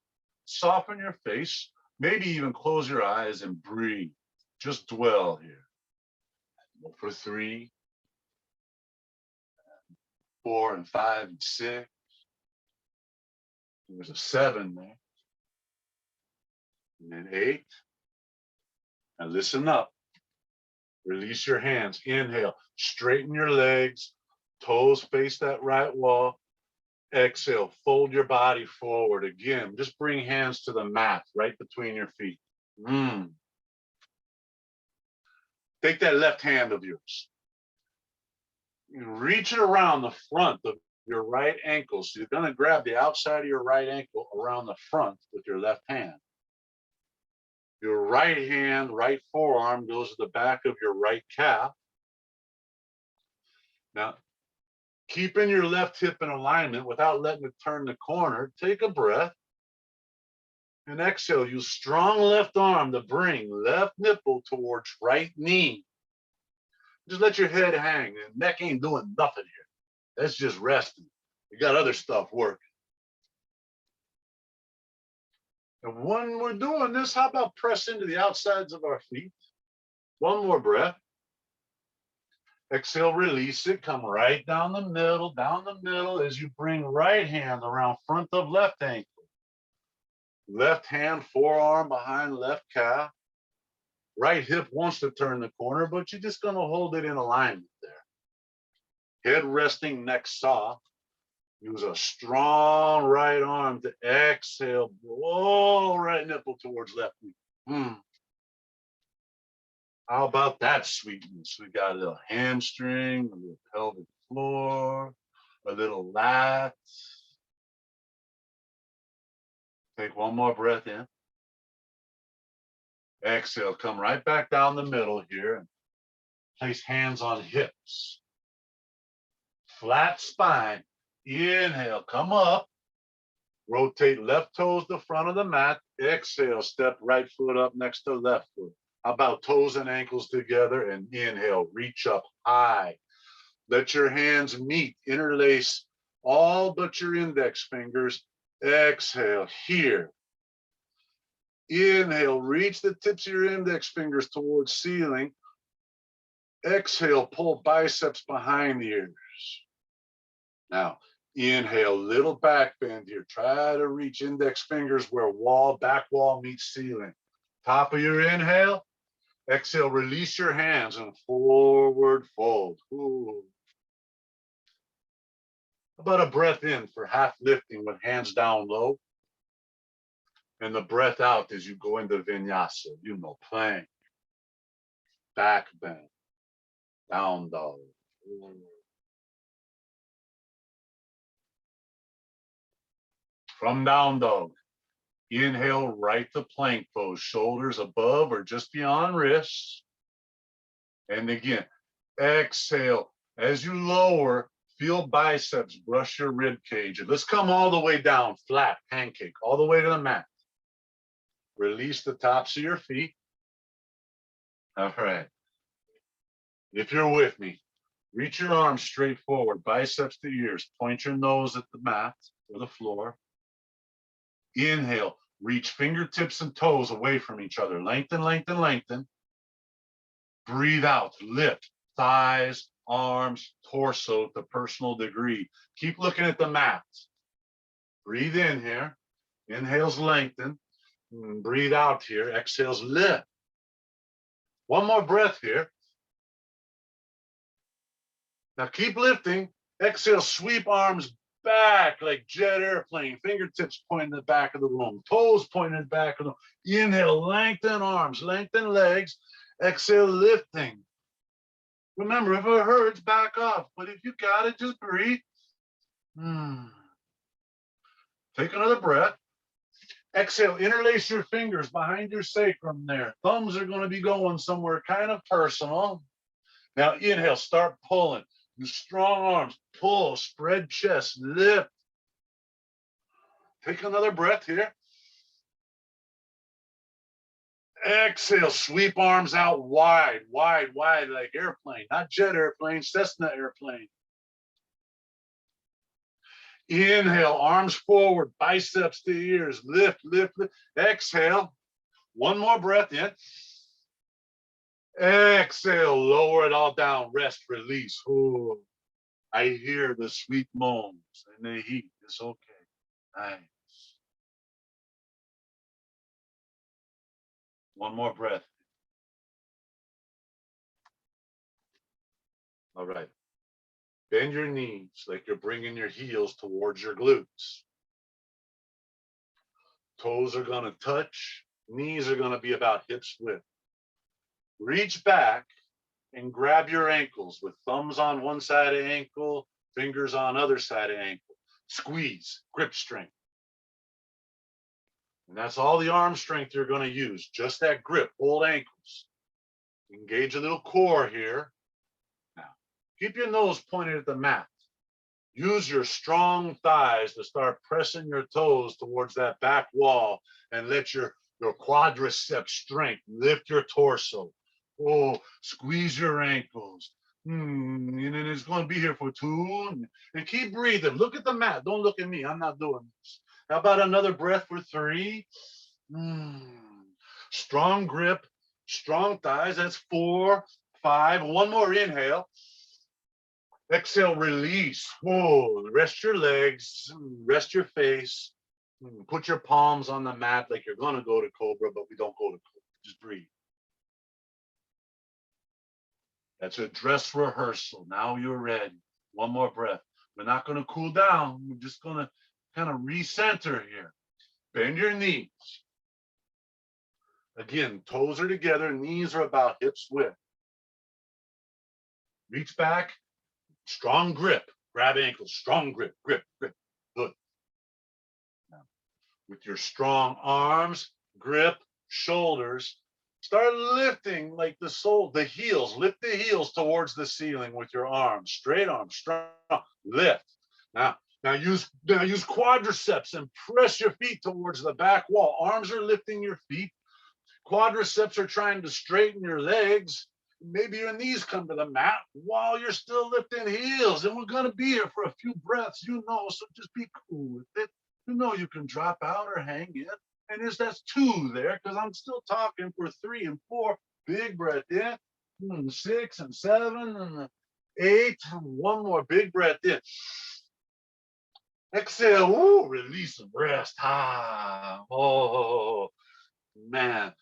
Soften your face. Maybe even close your eyes and breathe. Just dwell here. Go for 3, 4, and 5, and 6. There's a 7 there. And then 8. Now listen up. Release your hands. Inhale. Straighten your legs. Toes face that right wall. Exhale. Fold your body forward. Again, just bring hands to the mat right between your feet. Take that left hand of yours. Reach it around the front of your right ankle. So you're going to grab the outside of your right ankle around the front with your left hand. Your right hand, right forearm goes to the back of your right calf. Now, Keeping your left hip in alignment without letting it turn the corner. Take a breath. And exhale, use strong left arm to bring left nipple towards right knee. Just let your head hang. The neck ain't doing nothing here. That's just resting. You got other stuff working. And when we're doing this, how about press into the outsides of our feet? One more breath. Exhale, release it. Come right down the middle as you bring right hand around front of left ankle. Left hand, forearm behind left calf. Right hip wants to turn the corner, but you're just going to hold it in alignment there. Head resting, neck soft. Use a strong right arm to exhale. Blow right nipple towards left knee. How about that sweetness? We got a little hamstring, a little pelvic floor, a little lats. Take one more breath in. Exhale, come right back down the middle here and place hands on hips. Flat spine. Inhale, come up. Rotate left toes to front of the mat. Exhale, step right foot up next to left foot. How about toes and ankles together and inhale, reach up high. Let your hands meet, interlace all but your index fingers. Exhale here. Inhale, reach the tips of your index fingers towards ceiling. Exhale, pull biceps behind the ears. Now, inhale, little back bend here. Try to reach index fingers where back wall meets ceiling. Top of your inhale. Exhale, release your hands and forward fold. Ooh. How about a breath in for half lifting with hands down low? And the breath out as you go into vinyasa, plank, back bend, down dog. Ooh. From down dog, inhale right to plank pose, shoulders above or just beyond wrists. And again, exhale. As you lower, feel biceps brush your rib cage. Let's come all the way down, flat, pancake, all the way to the mat. Release the tops of your feet. All right. If you're with me, reach your arms straight forward, biceps to ears. Point your nose at the mat or the floor. Inhale, reach fingertips and toes away from each other. Lengthen, lengthen, lengthen. Breathe out, lift thighs, arms, torso to personal degree. Keep looking at the mat. Breathe in here. Inhales, lengthen. Breathe out here. Exhales, lift. One more breath here. Now keep lifting. Exhale, sweep arms back like jet airplane. Fingertips pointing the back of the room. Toes pointing the back of the room. Inhale, lengthen arms, lengthen legs. Exhale, lifting. Remember, if it hurts, back off. But if you got it, just breathe. Take another breath. Exhale, interlace your fingers behind your sacrum there. Thumbs are going to be going somewhere kind of personal. Now inhale, start pulling. Use strong arms. Pull, spread chest, lift. Take another breath here. Exhale, sweep arms out wide, wide, wide like airplane, not jet airplane, Cessna airplane. Inhale, arms forward, biceps to ears, lift, lift, lift. Exhale, one more breath in. Exhale, lower it all down, rest, release. Ooh, I hear the sweet moans and the heat. It's okay. Nice. One more breath. All right. Bend your knees like you're bringing your heels towards your glutes. Toes are going to touch. Knees are going to be about hips width. Reach back and grab your ankles with thumbs on one side of ankle, fingers on other side of ankle. Squeeze, grip strength. And that's all the arm strength you're going to use. Just that grip, hold ankles. Engage a little core here. Now, keep your nose pointed at the mat. Use your strong thighs to start pressing your toes towards that back wall and let your quadricep strength lift your torso. Oh, squeeze your ankles. And then it's going to be here for 2. And keep breathing. Look at the mat. Don't look at me. I'm not doing this. How about another breath for 3? Strong grip, strong thighs. That's 4, 5. One more inhale. Exhale, release. Whoa, rest your legs, rest your face. Put your palms on the mat like you're going to go to Cobra, but we don't go to Cobra. Just breathe. That's a dress rehearsal. Now you're ready. One more breath. We're not going to cool down. We're just going to kind of recenter here. Bend your knees. Again, toes are together, knees are about hips width. Reach back, strong grip. Grab ankles, strong grip, grip, grip. Good. Now, with your strong arms, grip, shoulders, start lifting like the heels. Lift the heels towards the ceiling with your arms. Straight arms, strong, lift. Now use quadriceps and press your feet towards the back wall. Arms are lifting your feet. Quadriceps are trying to straighten your legs. Maybe your knees come to the mat while you're still lifting heels. And we're going to be here for a few breaths, so just be cool with it. You can drop out or hang in. And that's 2 there, because I'm still talking for 3 and 4. Big breath in. 6 and 7 and 8. One more big breath in. Exhale. Ooh, release and rest. Oh, man.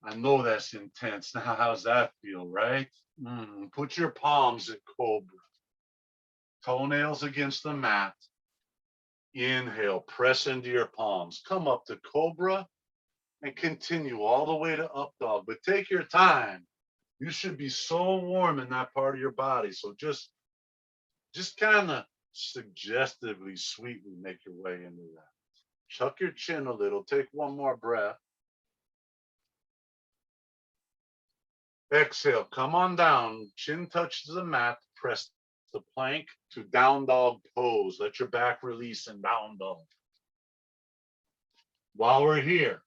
I know that's intense. Now, how's that feel, right? Put your palms at Cobra. Toenails against the mat. Inhale, press into your palms. Come up to Cobra and continue all the way to Up Dog. But take your time. You should be so warm in that part of your body. So just kind of suggestively, sweetly make your way into that. Chuck your chin a little. Take one more breath. Exhale, come on down. Chin touches the mat. Press the plank to down dog pose. Let your back release in down dog. While we're here,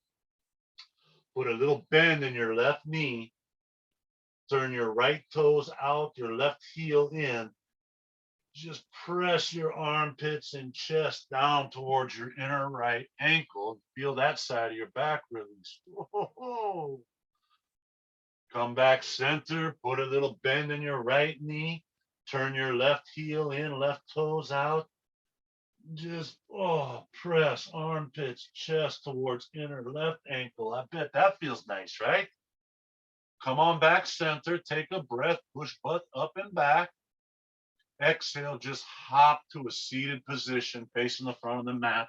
put a little bend in your left knee. Turn your right toes out, your left heel in. Just press your armpits and chest down towards your inner right ankle. Feel that side of your back release. Whoa. Come back center, put a little bend in your right knee, turn your left heel in, left toes out. Just, press armpits, chest towards inner left ankle. I bet that feels nice, right? Come on back center, take a breath, push butt up and back. Exhale, just hop to a seated position facing the front of the mat.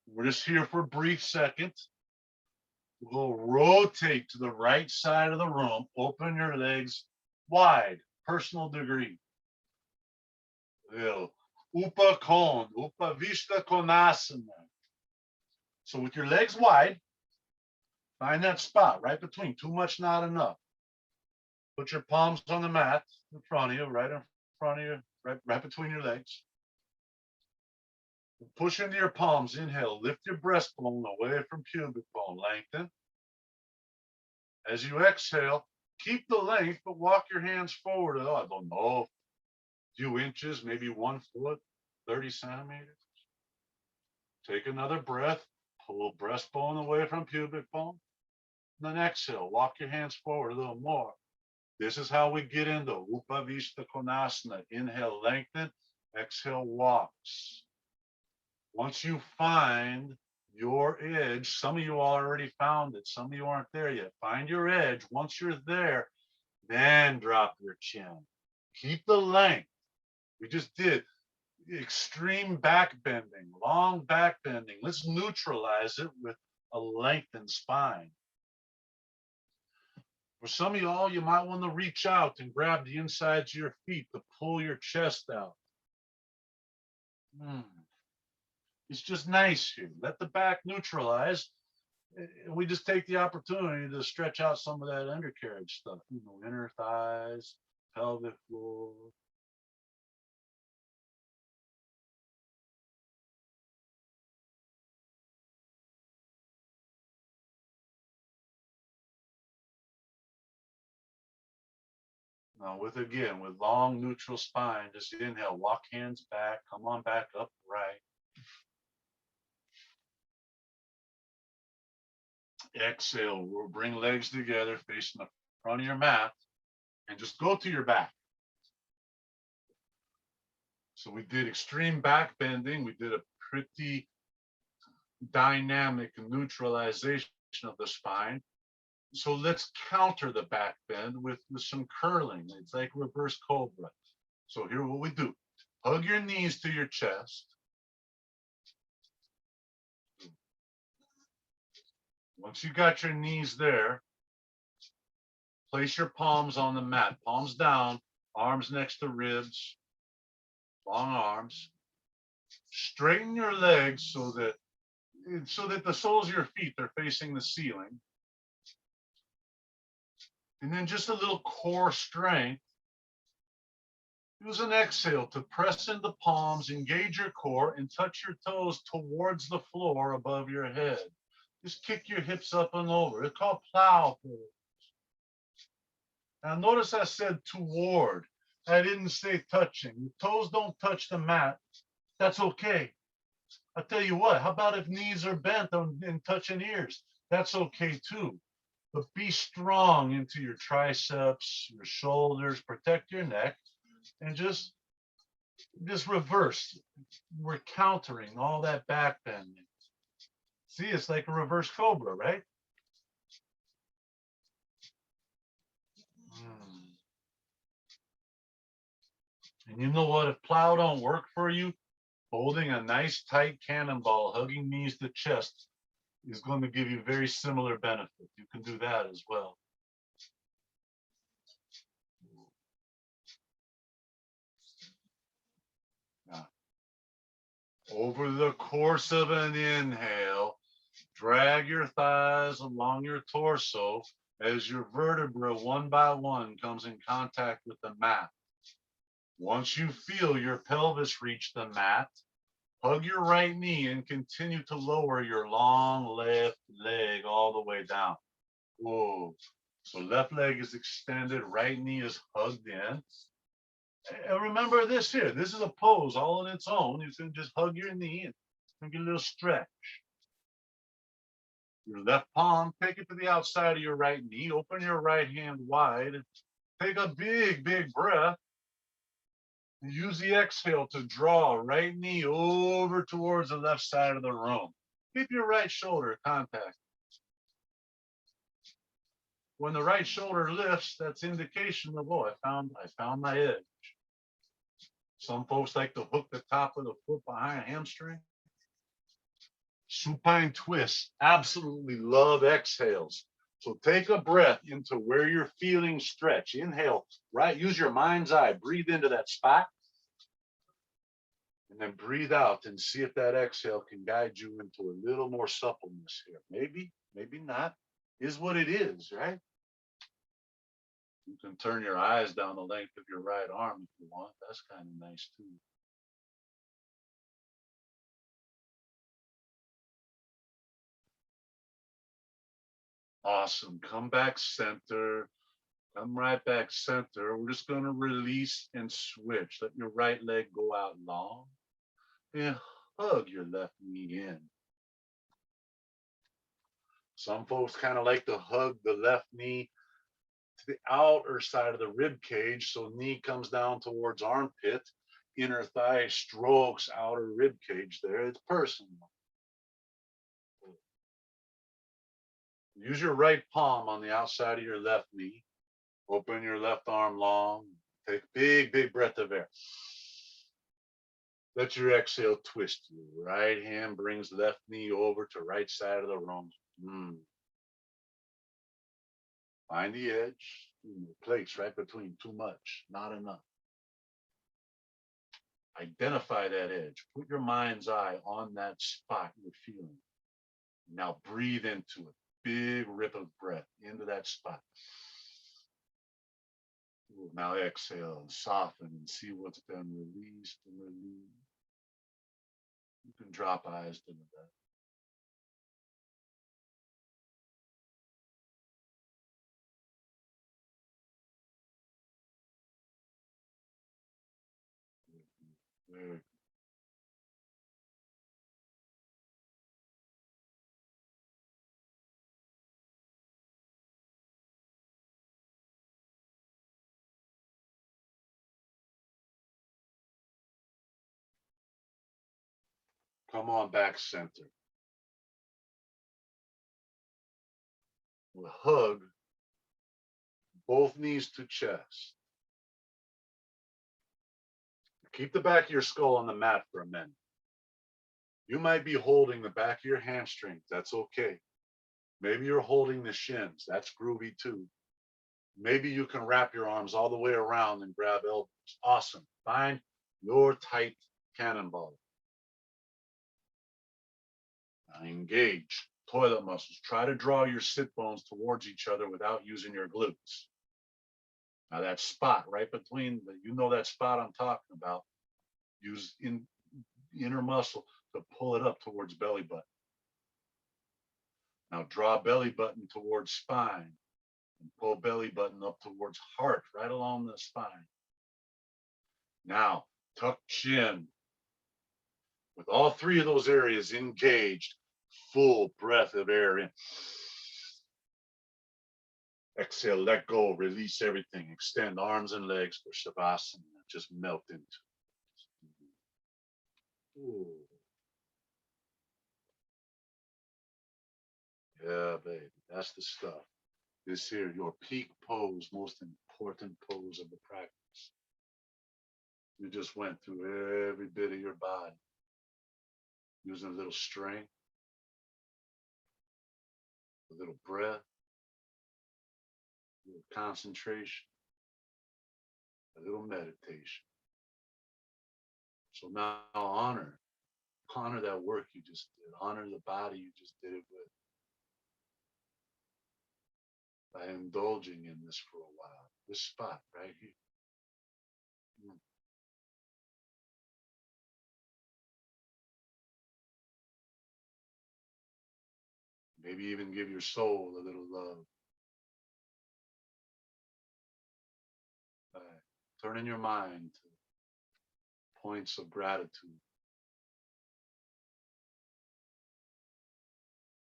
We're just here for a brief second. We'll rotate to the right side of the room. Open your legs wide, personal degree. Upa Kon, Upa Vishta Konasana. So with your legs wide, find that spot right between. Too much, not enough. Put your palms on the mat in front of you, right in front of you, right between your legs. Push into your palms. Inhale, lift your breastbone away from pubic bone. Lengthen. As you exhale, keep the length, but walk your hands forward. I don't know, a few inches, maybe 1 foot, 30 centimeters. Take another breath. Pull breastbone away from pubic bone. Then exhale, walk your hands forward a little more. This is how we get into Upavishta Konasana. Inhale, lengthen. Exhale, walks. Once you find your edge, some of you already found it, some of you aren't there yet. Find your edge. Once you're there, then drop your chin. Keep the length. We just did extreme back bending, long back bending. Let's neutralize it with a lengthened spine. For some of y'all, you might want to reach out and grab the insides of your feet to pull your chest out. It's just nice here. Let the back neutralize. We just take the opportunity to stretch out some of that undercarriage stuff, inner thighs, pelvic floor. Now with long neutral spine, just inhale, walk hands back, come on back upright. Exhale, we'll bring legs together facing the front of your mat and just go to your back. So we did extreme back bending. We did a pretty dynamic neutralization of the spine. So let's counter the back bend with some curling. It's like reverse cobra. So here what we do. Hug your knees to your chest. Once you got your knees there, place your palms on the mat, palms down, arms next to ribs, long arms. Straighten your legs so that the soles of your feet are facing the ceiling. And then just a little core strength. Use an exhale to press into palms, engage your core, and touch your toes towards the floor above your head. Just kick your hips up and over. It's called plow pose. Now notice I said toward. I didn't say touching. Your toes don't touch the mat. That's okay. I'll tell you what, how about if knees are bent and touching ears? That's okay too. But be strong into your triceps, your shoulders, protect your neck, and just reverse. We're countering all that back bending. See, it's like a reverse cobra, right? And you know what? If plow don't work for you, holding a nice tight cannonball, hugging knees to chest is going to give you very similar benefit. You can do that as well. Now, over the course of an inhale, drag your thighs along your torso as your vertebra one by one comes in contact with the mat. Once you feel your pelvis reach the mat, hug your right knee and continue to lower your long left leg all the way down. Whoa. So left leg is extended, right knee is hugged in. And remember this here, this is a pose all on its own. You can just hug your knee and get a little stretch. Your left palm, take it to the outside of your right knee, open your right hand wide, take a big, big breath. Use the exhale to draw right knee over towards the left side of the room. Keep your right shoulder contact. When the right shoulder lifts, that's indication of, oh, I found my edge. Some folks like to hook the top of the foot behind a hamstring. Supine twists, absolutely love exhales. So take a breath into where you're feeling stretch. Inhale, right? Use your mind's eye. Breathe into that spot. And then breathe out and see if that exhale can guide you into a little more suppleness here. Maybe, maybe not. Is what it is, right? You can turn your eyes down the length of your right arm if you want. That's kind of nice too. Awesome. Come back center. Come right back center. We're just going to release and switch. Let your right leg go out long and hug your left knee in. Some folks kind of like to hug the left knee to the outer side of the rib cage, so knee comes down towards armpit, inner thigh strokes outer rib cage there. It's personal. Use your right palm on the outside of your left knee. Open your left arm long. Take a big, big breath of air. Let your exhale twist you. Right hand brings left knee over to right side of the room. Find the edge. Place right between too much, not enough. Identify that edge. Put your mind's eye on that spot you're feeling. Now breathe into it. Big rip of breath into that spot. Now exhale and soften and see what's been released and released. You can drop eyes to that. Very Come on back center. We'll hug both knees to chest. Keep the back of your skull on the mat for a minute. You might be holding the back of your hamstrings. That's okay. Maybe you're holding the shins. That's groovy too. Maybe you can wrap your arms all the way around and grab elbows. Awesome. Find your tight cannonball. Now engage toilet muscles. Try to draw your sit bones towards each other without using your glutes. Now that spot right between, you know that spot I'm talking about. Use inner muscle to pull it up towards belly button. Now draw belly button towards spine and pull belly button up towards heart, right along the spine. Now tuck chin. With all three of those areas engaged, full breath of air in. Exhale, let go, release everything. Extend arms and legs for Shavasana. Just melt into it. Ooh. Yeah, baby, that's the stuff. This here, your peak pose, most important pose of the practice. You just went through every bit of your body, using a little strength, a little breath, a little concentration, a little meditation. So now honor that work you just did, honor the body you just did it with. By indulging in this for a while, this spot right here. Maybe even give your soul a little love. By turning your mind to points of gratitude.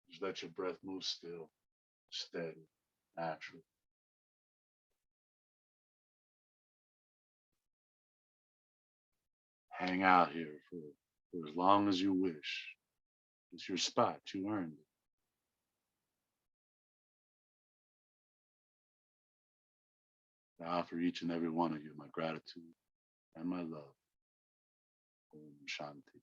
Just let your breath move still, steady, natural. Hang out here for as long as you wish. It's your spot, you earned it. I offer each and every one of you my gratitude and my love. Om Shanti.